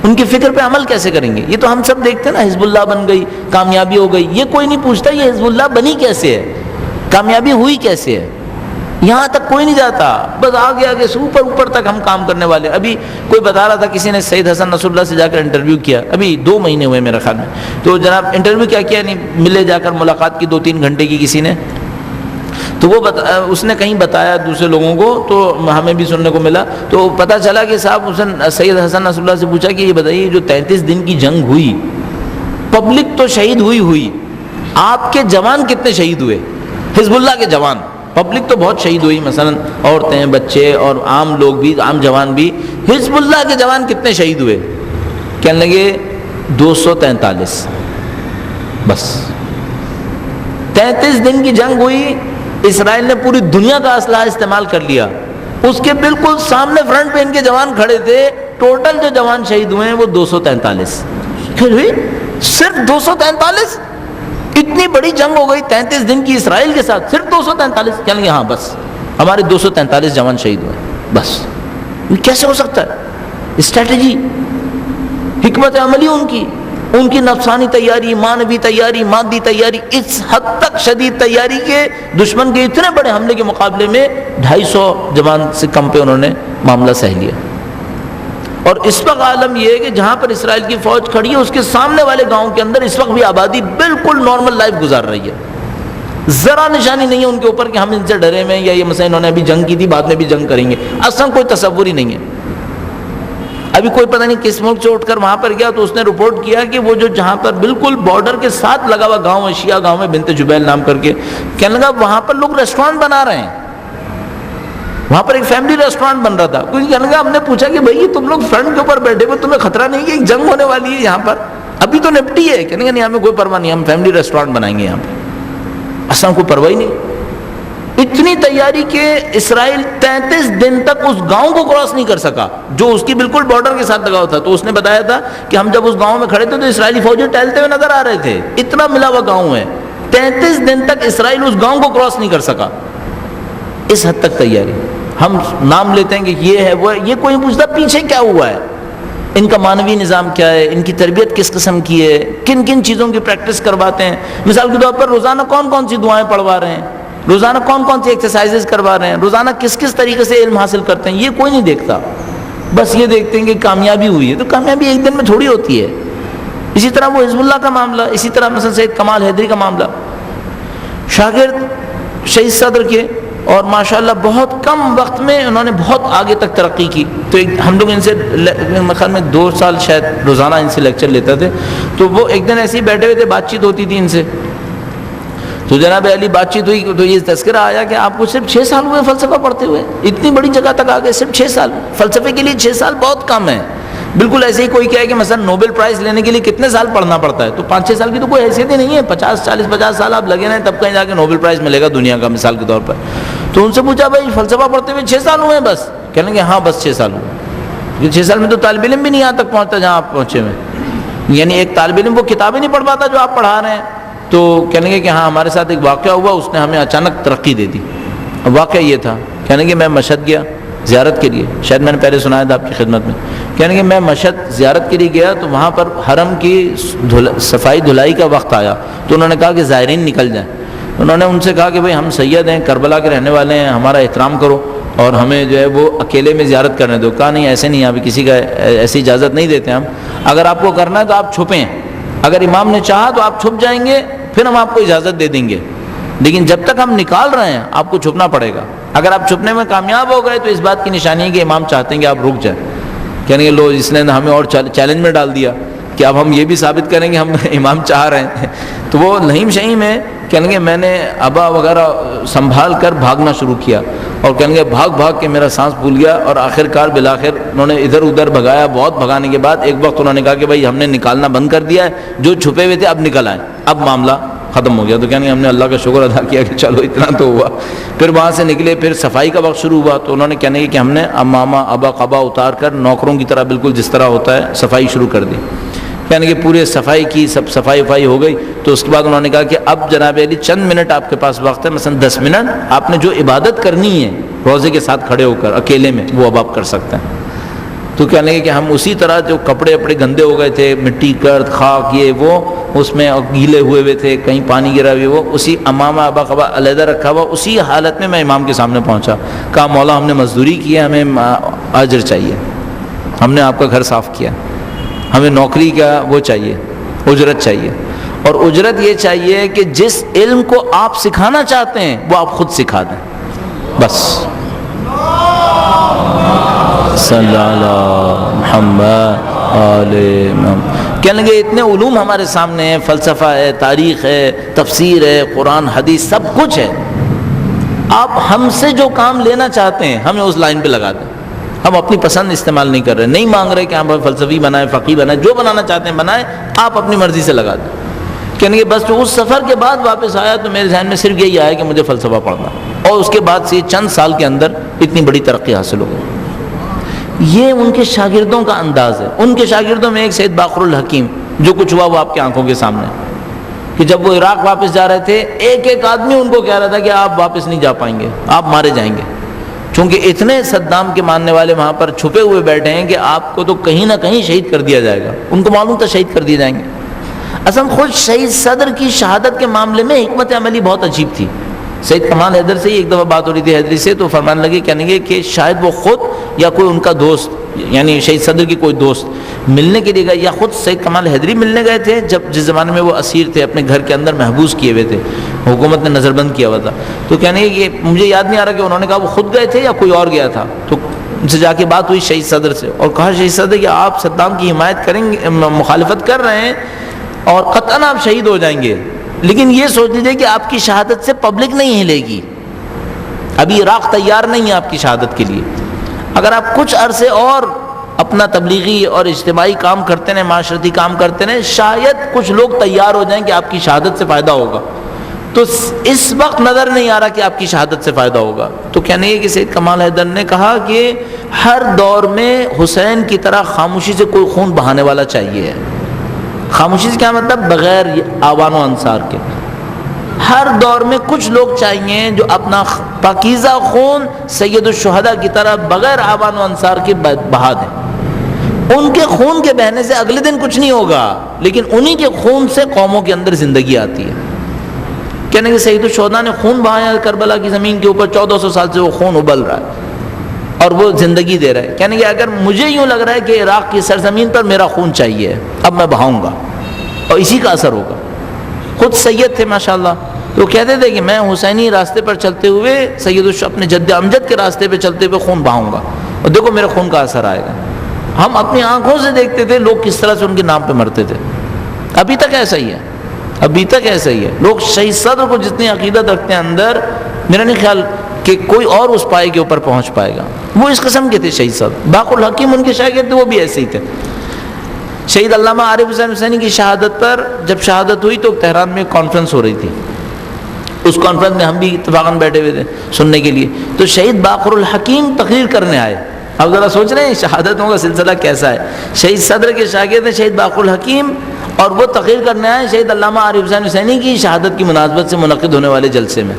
ان کی فکر پہ عمل کیسے کریں گے. یہ تو ہم سب دیکھتے ہیں نا, حزب اللہ بن گئی, کامیابی ہو گئی. یہ کوئی نہیں پوچھتا یہ حزب اللہ بنی کیسے ہے, کامیابی ہوئی کیسے ہے. یہاں تک کوئی نہیں جاتا, بس آگے آگے سے اوپر تک ہم کام کرنے والے. ابھی کوئی بتا رہا تھا, کسی نے سید حسن نصر اللہ سے جا کر انٹرویو کیا, ابھی 2 مہینے ہوئے میرے خیال میں. تو جناب انٹرویو کیا نہیں, ملے جا کر ملاقات کی 2-3 گھنٹے کی کسی نے. تو وہ اس نے کہیں بتایا دوسرے لوگوں کو, تو ہمیں بھی سننے کو ملا. تو پتہ چلا کہ صاحب سید حسن نصر اللہ سے پوچھا کہ یہ بتائیے جو 33 دن کی جنگ ہوئی, پبلک تو شہید ہوئی, آپ کے جوان کتنے شہید ہوئے؟ حزب اللہ کے جوان. پبلک تو بہت شہید ہوئی, مثلا عورتیں, بچے اور عام لوگ بھی, عام جوان بھی. حزب اللہ کے جوان کتنے شہید ہوئے؟ کہنے لگے 243. بس 33 دن کی جنگ ہوئی, اسرائیل نے پوری دنیا کا اسلحہ استعمال کر لیا, اس کے بالکل سامنے فرنٹ پہ ان کے جوان کھڑے تھے. ٹوٹل جو جوان شہید ہوئے ہیں وہ 243. صرف 243. اتنی بڑی جنگ ہو گئی 33 دن کی اسرائیل کے ساتھ, صرف 243. کہنے لگے ہاں بس ہمارے 243 جوان شہید ہوئے. بس یہ کیسے ہو سکتا ہے؟ اسٹریٹجی, حکمت عملی ان کی نفسانی تیاری, مانوی تیاری, مادی تیاری, اس حد تک شدید تیاری کے دشمن کے اتنے بڑے حملے کے مقابلے میں 250 جوان سے کم پہ انہوں نے معاملہ سہ لیا. اور اس وقت عالم یہ ہے کہ جہاں پر اسرائیل کی فوج کھڑی ہے اس کے سامنے والے گاؤں کے اندر اس وقت بھی آبادی بالکل نارمل لائف گزار رہی ہے. ذرا نشانی نہیں ہے ان کے اوپر کہ ہم ان سے ڈرے میں, یا یہ مثلا انہوں نے ابھی جنگ کی تھی بعد میں بھی جنگ کریں گے. اصلا کوئی تصور ہی نہیں ہے. ابھی کوئی پتہ نہیں کس ملک سے اٹھ کر وہاں پر گیا تو اس نے رپورٹ کیا کہ وہ جو جہاں پر بالکل بارڈر کے ساتھ لگا ہوا گاؤں ہے, شیعہ گاؤں ہے, بنت جبیل نام کر کے, کہنے لگا وہاں پر لوگ ریسٹورانٹ بنا رہے ہیں. وہاں پر ایک فیملی ریسٹورانٹ بن رہا تھا. کچھ کہنے لگا, ہم نے پوچھا کہ بھائی تم لوگ فرنٹ کے اوپر بیٹھے ہوئے, تمہیں خطرہ نہیں کہ ایک جنگ ہونے والی ہے یہاں پر, ابھی تو نپٹی ہے. کہنے لگا نہیں ہمیں کوئی پرواہ نہیں, ہم فیملی ریسٹورانٹ بنائیں گے یہاں پر. اصلا کوئی پرواہ ہی نہیں. اتنی تیاری کہ اسرائیل 33 دن تک اس گاؤں کو کراس نہیں کر سکا جو اس کی بالکل بارڈر کے ساتھ لگا ہوا تھا. تو اس نے بتایا تھا کہ ہم جب اس گاؤں میں کھڑے تھے تو اسرائیلی فوجی ٹہلتے ہوئے نظر آ رہے تھے, اتنا ملا ہوا گاؤں ہے. 33 دن تک اسرائیل اس گاؤں کو کراس نہیں کر سکا. اس حد تک تیاری. ہم نام لیتے ہیں کہ یہ ہے وہ ہے, یہ کوئی نہیں پوچھتا پیچھے کیا ہوا ہے. ان کا معنوی نظام کیا ہے، ان کی تربیت کس قسم کی ہے، کن کن چیزوں کی پریکٹس کرواتے ہیں. مثال کے طور پر روزانہ کون کون سی دعائیں پڑھوا رہے ہیں، روزانہ کون کون سی ایکسرسائزز کروا رہے ہیں، روزانہ کس کس طریقے سے علم حاصل کرتے ہیں، یہ کوئی نہیں دیکھتا. بس یہ دیکھتے ہیں کہ کامیابی ہوئی ہے، تو کامیابی ایک دن میں تھوڑی ہوتی ہے. اسی طرح وہ حزب اللہ کا معاملہ، اسی طرح مثلا سید کمال حیدری کا معاملہ، شاگرد شہید صدر کے، اور ماشاءاللہ بہت کم وقت میں انہوں نے بہت آگے تک ترقی کی. تو ہم لوگ ان سے خیال میں 2 سال شاید روزانہ ان سے لیکچر لیتے تھے. تو وہ ایک دن ایسے ہی بیٹھے ہوئے تھے، بات چیت ہوتی تھی ان سے، تو جناب علی بات چیت ہوئی تو یہ تذکرہ آیا کہ آپ کو صرف 6 سال ہوئے فلسفہ پڑھتے ہوئے، اتنی بڑی جگہ تک آ گئے، صرف 6 سال. فلسفے کے لیے 6 سال بہت کم ہے. بالکل ایسے ہی کوئی کہے کہ مثلا نوبل پرائز لینے کے لیے کتنے سال پڑھنا پڑتا ہے، تو 5-6 سال کی تو کوئی حیثیت ہی نہیں ہے. 50 سال آپ لگے رہیں تب کہیں جا کے نوبل پرائز ملے گا دنیا کا، مثال کے طور پر. تو ان سے پوچھا بھائی فلسفہ پڑھتے ہوئے 6 سال ہوئے بس؟ کہنے کہ ہاں بس 6 سال ہوئے. 6 سال میں تو طالب علم بھی نہیں یہاں تک پہنچتا جہاں آپ پہنچے ہوئے. یعنی ایک طالب علم وہ کتابیں نہیں پڑھ پاتا جو آپ پڑھا رہے ہیں. تو کہنے گے کہ ہاں ہمارے ساتھ ایک واقعہ ہوا، اس نے ہمیں اچانک ترقی دے دی. اب واقعہ یہ تھا، کہنے کہ میں مشہد گیا زیارت کے لیے، شاید میں نے پہلے سنایا تھا آپ کی خدمت میں. کہنے کہ میں مشہد زیارت کے لیے گیا تو وہاں پر حرم کی صفائی دھلائی کا وقت آیا، تو انہوں نے کہا کہ زائرین نکل جائیں. انہوں نے ان سے کہا کہ بھائی ہم سید ہیں، کربلا کے رہنے والے ہیں، ہمارا احترام کرو اور ہمیں جو ہے وہ اکیلے میں زیارت کرنے دو. کہا نہیں ایسے نہیں، ابھی کسی کا ایسی اجازت نہیں دیتے ہم. اگر آپ کو کرنا ہے تو آپ چھپیں، اگر امام نے چاہا تو آپ چھپ جائیں گے، پھر ہم آپ کو اجازت دے دیں گے، لیکن جب تک ہم نکال رہے ہیں آپ کو چھپنا پڑے گا. اگر آپ چھپنے میں کامیاب ہو گئے تو اس بات کی نشانی ہے کہ امام چاہتے ہیں کہ آپ رک جائیں. کہنے کہ لو اس نے ہمیں اور چیلنج میں ڈال دیا کہ اب ہم یہ بھی ثابت کریں کہ ہم امام چاہ رہے ہیں. تو وہ نعیم شہیم ہے، کہنے کہ میں نے ابا وغیرہ سنبھال کر بھاگنا شروع کیا، اور کہنے کہ بھاگ کے میرا سانس پھول گیا، اور آخر کار بالآخر انہوں نے ادھر ادھر بھگایا. بہت بھگانے کے بعد ایک وقت انہوں نے کہا کہ بھائی ہم نے نکالنا بند کر دیا ہے، جو چھپے ہوئے تھے اب نکل آئیں، اب معاملہ ختم ہو گیا. تو کہنے ہم نے اللہ کا شکر ادا کیا کہ چلو اتنا تو ہوا. پھر وہاں سے نکلے، پھر صفائی کا وقت شروع ہوا، تو انہوں نے کہنے کہ ہم نے امامہ ابا قبا اتار کر نوکروں کی طرح بالکل جس طرح ہوتا ہے صفائی شروع کر دی. یعنی کہ پورے صفائی کی، سب صفائی ہو گئی. تو اس کے بعد انہوں نے کہا کہ اب جناب علی چند منٹ آپ کے پاس وقت ہے، مثلا 10 منٹ آپ نے جو عبادت کرنی ہے روزے کے ساتھ کھڑے ہو کر اکیلے میں، وہ اب آپ کر سکتے ہیں. تو کہنے لگے کہ ہم اسی طرح جو کپڑے اپنے گندے ہو گئے تھے، مٹی گرد خاک یہ وہ اس میں گیلے ہوئے تھے، کہیں پانی گرا ہوئے، وہ اسی امامہ ابا قبا علیحدہ رکھا ہوا، اسی حالت میں امام کے سامنے پہنچا. کہا مولا ہم نے مزدوری کی ہے، ہمیں اجر چاہیے، ہم نے آپ کا گھر صاف کیا، ہمیں نوکری کا وہ چاہیے، اجرت چاہیے، اور اجرت یہ چاہیے کہ جس علم کو آپ سکھانا چاہتے ہیں وہ آپ خود سکھا دیں. بس صلی اللہ محمد علیہ محمد. کہنے لگے اتنے علوم ہمارے سامنے ہیں، فلسفہ ہے، تاریخ ہے، تفسیر ہے، قرآن حدیث سب کچھ ہے. آپ ہم سے جو کام لینا چاہتے ہیں ہمیں اس لائن پہ لگا دیں. ہم اپنی پسند استعمال نہیں کر رہے، نہیں مانگ رہے کہ ہم فلسفی بنائیں، فقی بنائیں، جو بنانا چاہتے ہیں بنائیں، آپ اپنی مرضی سے لگا دیں. کہنے کہ بس جو اس سفر کے بعد واپس آیا تو میرے ذہن میں صرف یہی آیا کہ مجھے فلسفہ پڑھنا، اور اس کے بعد سے چند سال کے اندر اتنی بڑی ترقی حاصل ہو گئی. یہ ان کے شاگردوں کا انداز ہے. ان کے شاگردوں میں ایک سید باقر الحکیم، جو کچھ ہوا وہ آپ کی آنکھوں کے سامنے، کہ جب وہ عراق واپس جا رہے تھے ایک آدمی ان کو کہہ رہا تھا کہ آپ واپس نہیں جا پائیں گے، آپ مارے جائیں گے، چونکہ اتنے صدام کے ماننے والے وہاں پر چھپے ہوئے بیٹھے ہیں کہ آپ کو تو کہیں نہ کہیں شہید کر دیا جائے گا. ان کو معلوم تھا شہید کر دیے جائیں گے. اصل خود شہید صدر کی شہادت کے معاملے میں حکمت عملی بہت عجیب تھی. سید کمال حیدر سے ایک دفعہ بات ہو رہی تھی حیدری سے، تو فرمانے لگے، کہنے لگے کہ شاید وہ خود یا کوئی ان کا دوست، یعنی شہید صدر کی کوئی دوست ملنے کے لیے گئے، یا خود سید کمال حیدری ملنے گئے تھے جس زمانے میں وہ اسیر تھے، اپنے گھر کے اندر محبوس کیے ہوئے تھے، حکومت نے نظر بند کیا ہوا تھا. تو کہنے لگے کہ مجھے یاد نہیں آ رہا کہ انہوں نے کہا وہ خود گئے تھے یا کوئی اور گیا تھا. تو ان سے جا کے بات ہوئی شہید صدر سے، اور کہا شہید صدر کہ آپ صدام کی حمایت کریں گے، مخالفت کر رہے ہیں اور قطعاً آپ شہید ہو جائیں گے، لیکن یہ سوچ لیجیے کہ آپ کی شہادت سے پبلک نہیں ہلے گی. ابھی عراق تیار نہیں ہے آپ کی شہادت کے لیے. اگر آپ کچھ عرصے اور اپنا تبلیغی اور اجتماعی کام کرتے رہیں، معاشرتی کام کرتے رہیں، شاید کچھ لوگ تیار ہو جائیں کہ آپ کی شہادت سے فائدہ ہوگا. تو اس وقت نظر نہیں آ رہا کہ آپ کی شہادت سے فائدہ ہوگا. تو کہنے کہ سید کمال حیدر نے کہا کہ ہر دور میں حسین کی طرح خاموشی سے کوئی خون بہانے والا چاہیے. خاموشی سے کیا مطلب؟ بغیر آوان و انصار کے. ہر دور میں کچھ لوگ چاہیے جو اپنا پاکیزہ خون سید الشہداء کی طرح بغیر آوان و انصار کے بہا دیں. ان کے خون کے بہنے سے اگلے دن کچھ نہیں ہوگا، لیکن انہی کے خون سے قوموں کے اندر زندگی آتی ہے۔ کہنے کہ سید الشہداء نے خون بہایا کربلا کی زمین کے اوپر، 1400 سال سے وہ خون ابل رہا ہے اور وہ زندگی دے رہا ہے۔ کہنے کہ اگر مجھے یوں لگ رہا ہے کہ عراق کی سرزمین پر میرا خون چاہیے، اب میں بہاؤں گا اور اسی کا اثر ہوگا۔ خود سید تھے ماشاءاللہ، تو کہتے تھے کہ میں حسینی راستے پر چلتے ہوئے اپنے جد امجد کے راستے پہ چلتے ہوئے خون بہاؤں گا اور دیکھو میرے خون کا اثر آئے گا۔ ہم اپنی آنکھوں سے دیکھتے تھے لوگ کس طرح سے ان کے نام پہ مرتے تھے۔ ابھی تک ایسا ہی ہے، ابھی تک ایسا ہی ہے۔ لوگ شہید صدر کو جتنی عقیدت رکھتے ہیں اندر، میرا نہیں خیال کہ کوئی اور اس پائے کے اوپر پہنچ پائے گا۔ وہ اس قسم کے تھے شہید صدر۔ باقر الحکیم ان کے شاگرد تھے، وہ بھی ایسے ہی تھے۔ شہید علامہ عارف حسین حسینی کی شہادت پر جب شہادت ہوئی تو تہران میں کانفرنس ہو رہی تھی، اس کانفرنس میں ہم بھی اتفاقاً بیٹھے ہوئے تھے سننے کے لیے۔ تو شہید باقر الحکیم تقریر کرنے آئے۔ اب ذرا سوچ رہے ہیں شہادتوں کا سلسلہ کیسا ہے۔ شہید صدر کے شاگرد ہیں شہید باقر الحکیم، اور وہ تقریر کرنے آئے شہید علامہ عارف حسین حسینی کی شہادت کی مناسبت سے منعقد ہونے والے جلسے میں۔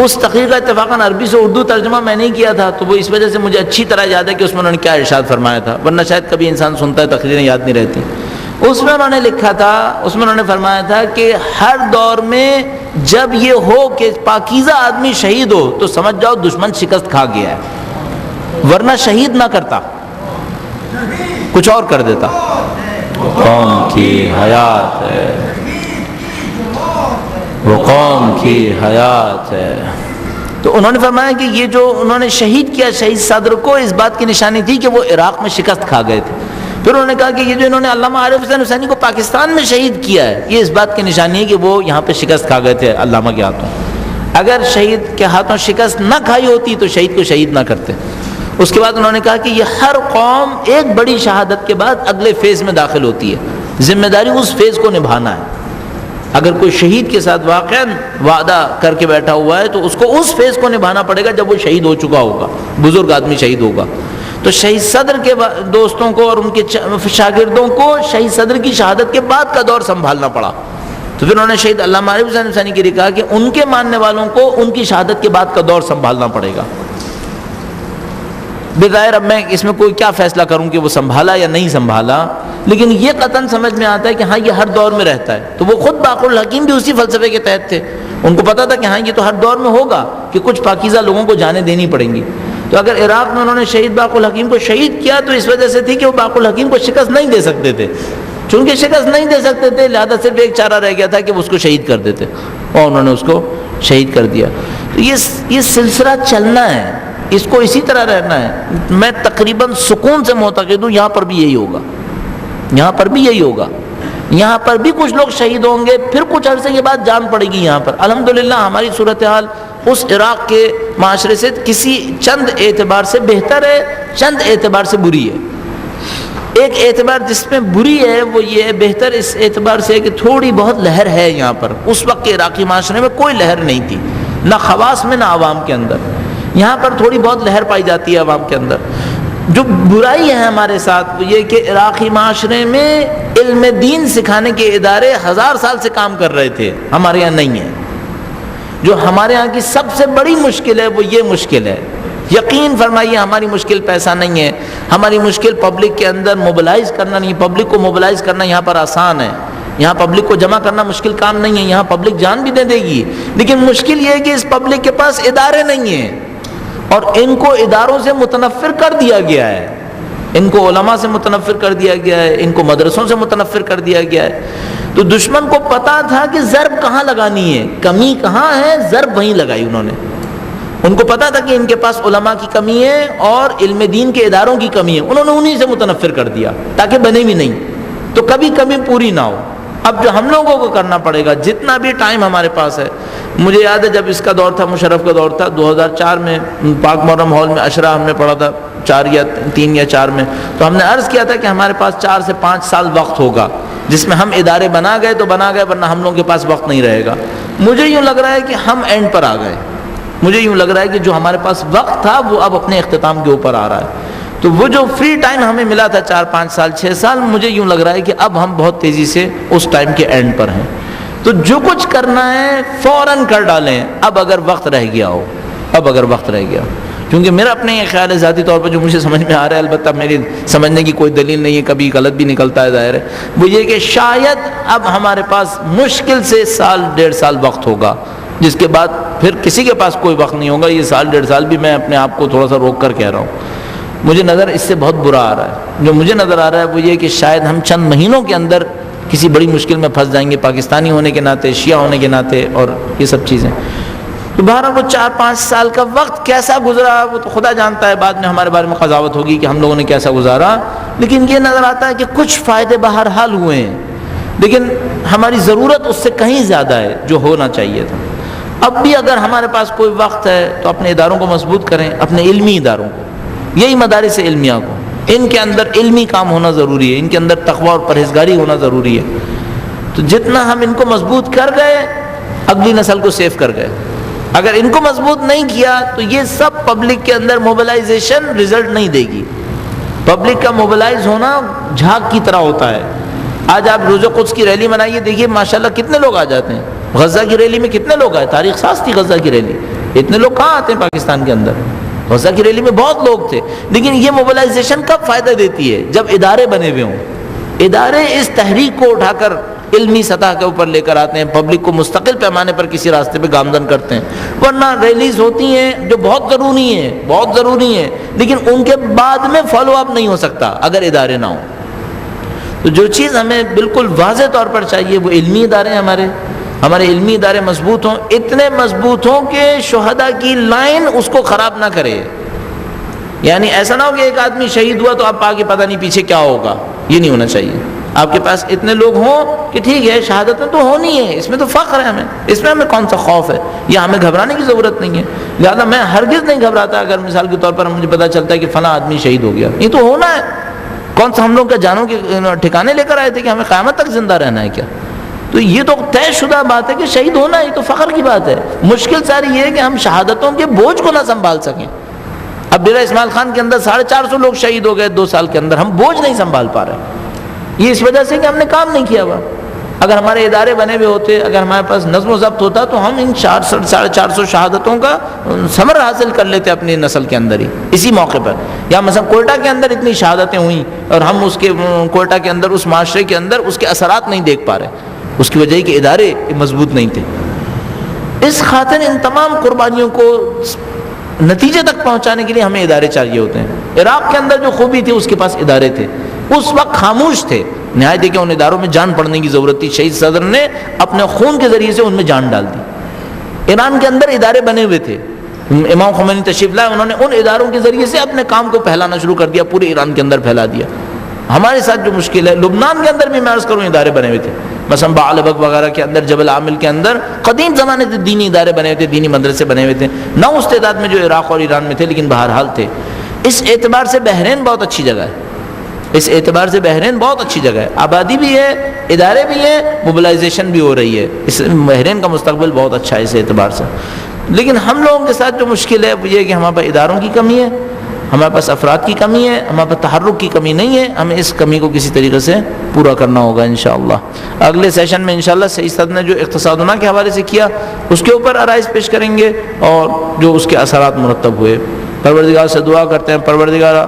اس تقریر کا اتفاقاً عربی سے اردو ترجمہ میں نہیں کیا تھا، تو وہ اس وجہ سے مجھے اچھی طرح یاد ہے کہ اس میں انہوں نے کیا ارشاد فرمایا تھا، ورنہ شاید کبھی انسان سنتا ہے تقریریں یاد نہیں رہتی۔ اس میں انہوں نے لکھا تھا، اس میں انہوں نے فرمایا تھا کہ ہر دور میں جب یہ ہو کہ پاکیزہ آدمی شہید ہو تو سمجھ جاؤ دشمن شکست کھا گیا ہے، ورنہ شہید نہ کرتا، کچھ اور کر دیتا۔ قوم کی حیات ہے، وہ قوم کی حیات ہے۔ تو انہوں نے فرمایا کہ یہ جو انہوں نے شہید کیا شہید صدر کو، اس بات کی نشانی تھی کہ وہ عراق میں شکست کھا گئے تھے۔ پھر انہوں نے کہا کہ یہ جو انہوں نے علامہ عارف حسین حسینی کو پاکستان میں شہید کیا ہے، یہ اس بات کی نشانی ہے کہ وہ یہاں پہ شکست کھا گئے تھے علامہ کے ہاتھوں۔ اگر شہید کے ہاتھوں شکست نہ کھائی ہوتی تو شہید کو شہید نہ کرتے۔ اس کے بعد انہوں نے کہا کہ یہ ہر قوم ایک بڑی شہادت کے بعد اگلے فیز میں داخل ہوتی ہے، ذمہ داری اس فیز کو نبھانا ہے۔ اگر کوئی شہید کے ساتھ واقعاً وعدہ کر کے بیٹھا ہوا ہے تو اس کو اس فیز کو نبھانا پڑے گا جب وہ شہید ہو چکا ہوگا، بزرگ آدمی شہید ہوگا۔ تو شہید صدر کے دوستوں کو اور ان کے شاگردوں کو شہید صدر کی شہادت کے بعد کا دور سنبھالنا پڑا۔ تو پھر انہوں نے شہید علامہ عارف حسین حسینی کے لیے کہا کہ ان کے ماننے والوں کو ان کی شہادت کے بعد کا دور سنبھالنا پڑے گا۔ بظاہر اب میں اس میں کوئی کیا فیصلہ کروں کہ وہ سنبھالا یا نہیں سنبھالا، لیکن یہ قطعاً سمجھ میں آتا ہے کہ ہاں یہ ہر دور میں رہتا ہے۔ تو وہ خود باقر الحکیم بھی اسی فلسفے کے تحت تھے، ان کو پتا تھا کہ ہاں یہ تو ہر دور میں ہوگا کہ کچھ پاکیزہ لوگوں کو جانیں دینی پڑیں گی۔ تو اگر عراق میں انہوں نے شہید باقر الحکیم کو شہید کیا تو اس وجہ سے تھی کہ وہ باقر الحکیم کو شکست نہیں دے سکتے تھے، چونکہ شکست نہیں دے سکتے تھے لہذا صرف ایک چارہ رہ گیا تھا کہ وہ اس کو شہید کر دیتے، اور انہوں نے اس کو شہید کر دیا۔ تو یہ سلسلہ چلنا ہے، اس کو اسی طرح رہنا ہے۔ میں تقریباً سکون سے معتقد ہوں یہاں پر بھی یہی ہوگا، یہاں پر بھی یہی ہوگا، یہاں پر بھی کچھ لوگ شہید ہوں گے، پھر کچھ عرصے کے بعد جان پڑے گی یہاں پر۔ الحمدللہ ہماری صورتحال اس عراق کے معاشرے سے کسی چند اعتبار سے بہتر ہے، چند اعتبار سے بری ہے۔ ایک اعتبار جس میں بری ہے وہ یہ ہے، بہتر اس اعتبار سے ہے کہ تھوڑی بہت لہر ہے یہاں پر۔ اس وقت کے عراقی معاشرے میں کوئی لہر نہیں تھی، نہ خواص میں نہ عوام کے اندر۔ یہاں پر تھوڑی بہت لہر پائی جاتی ہے عوام کے اندر۔ جو برائی ہے ہمارے ساتھ وہ یہ کہ عراقی معاشرے میں علم دین سکھانے کے ادارے 1000 سال سے کام کر رہے تھے، ہمارے یہاں نہیں ہے۔ جو ہمارے ہاں کی سب سے بڑی مشکل ہے وہ یہ مشکل ہے۔ یقین فرمائیے ہماری مشکل پیسہ نہیں ہے، ہماری مشکل پبلک کے اندر موبلائز کرنا نہیں۔ پبلک کو موبلائز کرنا یہاں پر آسان ہے، یہاں پبلک کو جمع کرنا مشکل کام نہیں ہے، یہاں پبلک جان بھی دے گی، لیکن مشکل یہ ہے کہ اس پبلک کے پاس ادارے نہیں ہیں اور ان کو اداروں سے متنفر کر دیا گیا ہے، ان کو علماء سے متنفر کر دیا گیا ہے، ان کو مدرسوں سے متنفر کر دیا گیا ہے۔ تو دشمن کو پتا تھا کہ ضرب کہاں لگانی ہے، کمی کہاں ہے، ضرب وہیں لگائی انہوں نے۔ ان کو پتا تھا کہ ان کے پاس علماء کی کمی ہے اور علم دین کے اداروں کی کمی ہے، انہوں نے انہی سے متنفر کر دیا تاکہ بنے بھی نہیں، تو کبھی کمی پوری نہ ہو۔ اب جو ہم لوگوں کو کرنا پڑے گا، جتنا بھی ٹائم ہمارے پاس ہے، مجھے یاد ہے جب اس کا دور تھا، مشرف کا دور تھا 2004 میں، پاک محرم ہال میں عشرہ ہم نے پڑھا تھا 3 یا 4 میں، تو ہم نے عرض کیا تھا کہ ہمارے پاس 4 سے 5 سال وقت ہوگا جس میں ہم ادارے بنا گئے تو بنا گئے، ورنہ ہم لوگوں کے پاس وقت نہیں رہے گا۔ مجھے یوں لگ رہا ہے کہ ہم اینڈ پر آ گئے، مجھے یوں لگ رہا ہے کہ جو ہمارے پاس وقت تھا وہ اب اپنے اختتام کے اوپر آ رہا ہے۔ تو وہ جو فری ٹائم ہمیں ملا تھا 4 5 سال 6 سال، مجھے یوں لگ رہا ہے کہ اب ہم بہت تیزی سے اس ٹائم کے اینڈ پر ہیں۔ تو جو کچھ کرنا ہے فوراً کر ڈالیں، اب اگر وقت رہ گیا ہو، اب اگر وقت رہ گیا۔ کیونکہ میرا اپنے یہ خیال ہے ذاتی طور پر جو مجھے سمجھ میں آ رہا ہے، البتہ میری سمجھنے کی کوئی دلیل نہیں ہے، کبھی غلط بھی نکلتا ہے ظاہر ہے، وہ یہ کہ شاید اب ہمارے پاس مشکل سے سال 1.5 سال وقت ہوگا، جس کے بعد پھر کسی کے پاس کوئی وقت نہیں ہوگا۔ یہ سال 1.5 سال بھی میں اپنے آپ کو تھوڑا سا روک کر کہہ رہا ہوں، مجھے نظر اس سے بہت برا آ رہا ہے۔ جو مجھے نظر آ رہا ہے وہ یہ کہ شاید ہم چند مہینوں کے اندر کسی بڑی مشکل میں پھنس جائیں گے، پاکستانی ہونے کے ناطے، شیعہ ہونے کے ناطے، اور یہ سب چیزیں۔ تو بہرحال وہ 4-5 سال کا وقت کیسا گزرا وہ تو خدا جانتا ہے، بعد میں ہمارے بارے میں قضاوت ہوگی کہ ہم لوگوں نے کیسا گزارا، لیکن یہ نظر آتا ہے کہ کچھ فائدے بہرحال ہوئے ہیں، لیکن ہماری ضرورت اس سے کہیں زیادہ ہے جو ہونا چاہیے تھا۔ اب بھی اگر ہمارے پاس کوئی وقت ہے تو اپنے اداروں کو مضبوط کریں، اپنے علمی اداروں کو، یہی مدارس علمیہ کو، ان کے اندر علمی کام ہونا ضروری ہے، ان کے اندر تقویٰ اور پرہیزگاری ہونا ضروری ہے۔ تو جتنا ہم ان کو مضبوط کر گئے اگلی نسل کو سیو کر گئے۔ اگر ان کو مضبوط نہیں کیا تو یہ سب پبلک کے اندر موبلائزیشن رزلٹ نہیں دے گی۔ پبلک کا موبلائز ہونا جھاگ کی طرح ہوتا ہے۔ آج آپ روزہ قدس کی ریلی منائیے، دیکھیے ماشاءاللہ کتنے لوگ آ جاتے ہیں۔ غزہ کی ریلی میں کتنے لوگ آئے، تاریخ ساز تھی غزہ کی ریلی، اتنے لوگ کہاں آتے ہیں پاکستان کے اندر؟ غزہ کی ریلی میں بہت لوگ تھے، لیکن یہ موبلائزیشن کب فائدہ دیتی ہے؟ جب ادارے بنے ہوئے ہوں۔ ادارے اس تحریک کو اٹھا کر علمی سطح کے اوپر لے کر آتے ہیں، پبلک کو مستقل پیمانے پر کسی راستے پہ گامزن کرتے ہیں۔ ورنہ ریلیز ہوتی ہیں جو بہت ضروری ہیں، لیکن ان کے بعد میں فالو اپ نہیں ہو سکتا اگر ادارے نہ ہوں۔ تو جو چیز ہمیں بالکل واضح طور پر چاہیے وہ علمی ادارے، ہمارے علمی ادارے مضبوط ہوں، اتنے مضبوط ہوں کہ شہداء کی لائن اس کو خراب نہ کرے۔ یعنی ایسا نہ ہو کہ ایک آدمی شہید ہوا تو اب آگے پتہ نہیں پیچھے کیا ہوگا، یہ نہیں ہونا چاہیے۔ آپ کے پاس اتنے لوگ ہوں کہ ٹھیک ہے شہادت میں تو ہونی ہے، اس میں تو فخر ہے ہمیں، اس میں ہمیں کون سا خوف ہے، یا ہمیں گھبرانے کی ضرورت نہیں ہے۔ لہٰذا میں ہرگز نہیں گھبراتا اگر مثال کے طور پر مجھے پتہ چلتا ہے کہ فلاں آدمی شہید ہو گیا، یہ تو ہونا ہے۔ کون سا ہم لوگ کا جانوں کے ٹھکانے لے کر آئے تھے کہ ہمیں قیامت تک زندہ رہنا ہے کیا؟ تو یہ تو طے شدہ بات ہے کہ شہید ہونا ہے، یہ تو فخر کی بات ہے۔ مشکل ساری یہ ہے کہ ہم شہادتوں کے بوجھ کو نہ سنبھال سکیں۔ اب ڈیرہ اسماعیل خان کے اندر 450 لوگ شہید ہو گئے 2 سال کے اندر، ہم بوجھ نہیں سنبھال پا رہے۔ یہ اس وجہ سے کہ ہم نے کام نہیں کیا ہوا۔ اگر ہمارے ادارے بنے ہوئے ہوتے، اگر ہمارے پاس نظم و ضبط ہوتا تو ہم ان 450 شہادتوں کا ثمر حاصل کر لیتے اپنی نسل کے اندر ہی اسی موقع پر۔ یا مثلا کوئٹہ کے اندر اتنی شہادتیں ہوئیں اور ہم اس کے کوئٹہ کے اندر اس معاشرے کے اندر اس کے اثرات نہیں دیکھ پا رہے، اس کی وجہ ہے کہ ادارے مضبوط نہیں تھے۔ اس خاطر ان تمام قربانیوں کو نتیجے تک پہنچانے کے لیے ہمیں ادارے چاہیے ہوتے ہیں۔ عراق کے اندر جو خوبی تھی اس کے پاس ادارے تھے، اس وقت خاموش تھے، نہایت کہ ان اداروں میں جان پڑنے کی ضرورت تھی۔ شہید صدر نے اپنے خون کے ذریعے سے ان میں جان ڈال دی۔ ایران کے اندر ادارے بنے ہوئے تھے، امام خمینی تشریف لائے، انہوں نے ان اداروں کے ذریعے سے اپنے کام کو پھیلانا شروع کر دیا، پورے ایران کے اندر پھیلا دیا۔ ہمارے ساتھ جو مشکل ہے، لبنان کے اندر بھی میں عرض کروں ادارے بنے ہوئے تھے، مثلا بعلبک وغیرہ کے اندر، جبل عامل کے اندر قدیم زمانے سے دینی ادارے بنے ہوئے تھے، دینی مدرسے بنے ہوئے تھے، نہ اس تعداد میں جو عراق اور ایران میں تھے، لیکن بہرحال تھے۔ اس اعتبار سے بحرین بہت اچھی جگہ ہے، اس اعتبار سے بحرین بہت اچھی جگہ ہے، آبادی بھی ہے، ادارے بھی ہیں، موبلائزیشن بھی ہو رہی ہے، اس بحرین کا مستقبل بہت اچھا ہے اس اعتبار سے۔ لیکن ہم لوگوں کے ساتھ جو مشکل ہے وہ یہ کہ ہمارے پاس اداروں کی کمی ہے، ہمارے پاس افراد کی کمی ہے، ہمارے پاس تحرک کی کمی نہیں ہے۔ ہمیں اس کمی کو کسی طریقے سے پورا کرنا ہوگا انشاءاللہ۔ اگلے سیشن میں انشاءاللہ سعید صدر نے جو اقتصادنا کے حوالے سے کیا اس کے اوپر آرائز پیش کریں گے اور جو اس کے اثرات مرتب ہوئے۔ پروردگار سے دعا کرتے ہیں، پروردگار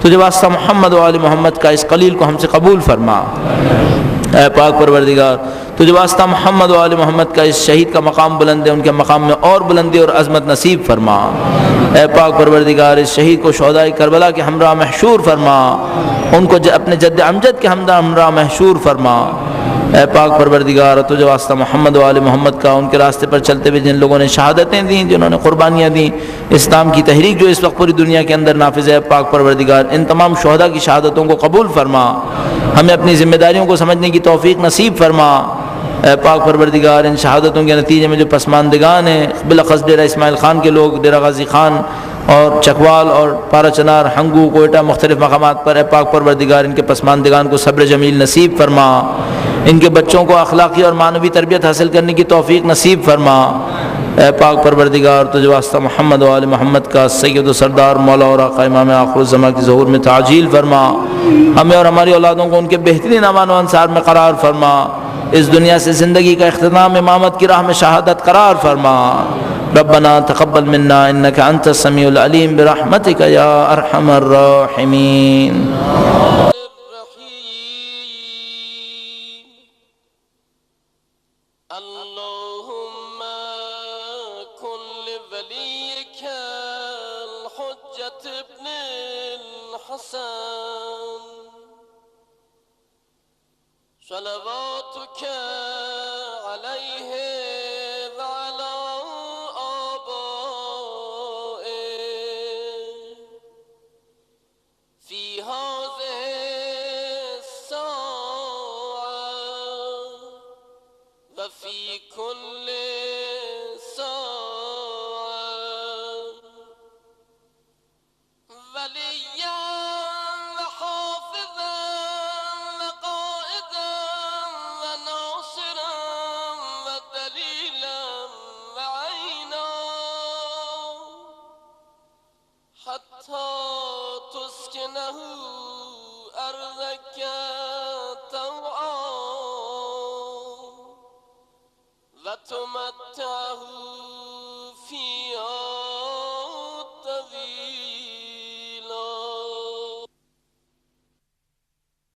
تجھے واسطہ محمد و آل محمد کا اس قلیل کو ہم سے قبول فرما۔ اے پاک پروردگار تجھے واسطہ محمد و آل محمد کا اس شہید کا مقام بلند ہے، ان کے مقام میں اور بلندی اور عظمت نصیب فرما۔ اے پاک پروردگار اس شہید کو شہدائے کربلا کے ہمراہ محشور فرما، ان کو اپنے جد امجد کے ہمراہ محشور فرما۔ اے پاک پروردگار تجھے واسطہ محمد و آل محمد کا ان کے راستے پر چلتے ہوئے جن لوگوں نے شہادتیں دیں، جنہوں نے قربانیاں دیں، اسلام کی تحریک جو اس وقت پوری دنیا کے اندر نافذ ہے، پاک پروردگار ان تمام شہداء کی شہادتوں کو قبول فرما، ہمیں اپنی ذمہ داریوں کو سمجھنے کی توفیق نصیب فرما۔ اے پاک پروردگار ان شہادتوں کے نتیجے میں جو پسماندگان ہیں، بالاخص ڈیرہ اسماعیل خان کے لوگ، ڈیرہ غازی خان اور چکوال اور پارا چنار، ہنگو، کوئٹہ، مختلف مقامات پر، اے پاک پروردگار ان کے پسماندگان کو صبر جمیل نصیب فرما، ان کے بچوں کو اخلاقی اور معنوی تربیت حاصل کرنے کی توفیق نصیب فرما۔ اے پاک پروردگار تجھے واسطہ محمد و آل محمد کا سید و سردار مولا اور آقا امام آخر الزمان کی ظہور میں تعجیل فرما، ہمیں اور ہماری اولادوں کو ان کے بہترین امان و انصار میں قرار فرما، اس دنیا سے زندگی کا اختتام امامت کی راہ میں شہادت قرار فرما۔ ربنا تقبل منا إنك أنت السميع العليم برحمتك يا أرحم الراحمين.
اللهم كن لوليك الحجة ابن الحسن صلواتك عليه وعلى آبائه في هذه الساعة وفي كل ساعة وليا وحافظا وقائدا وناصرا ودليلا وعينا حتى تسكنه أرضك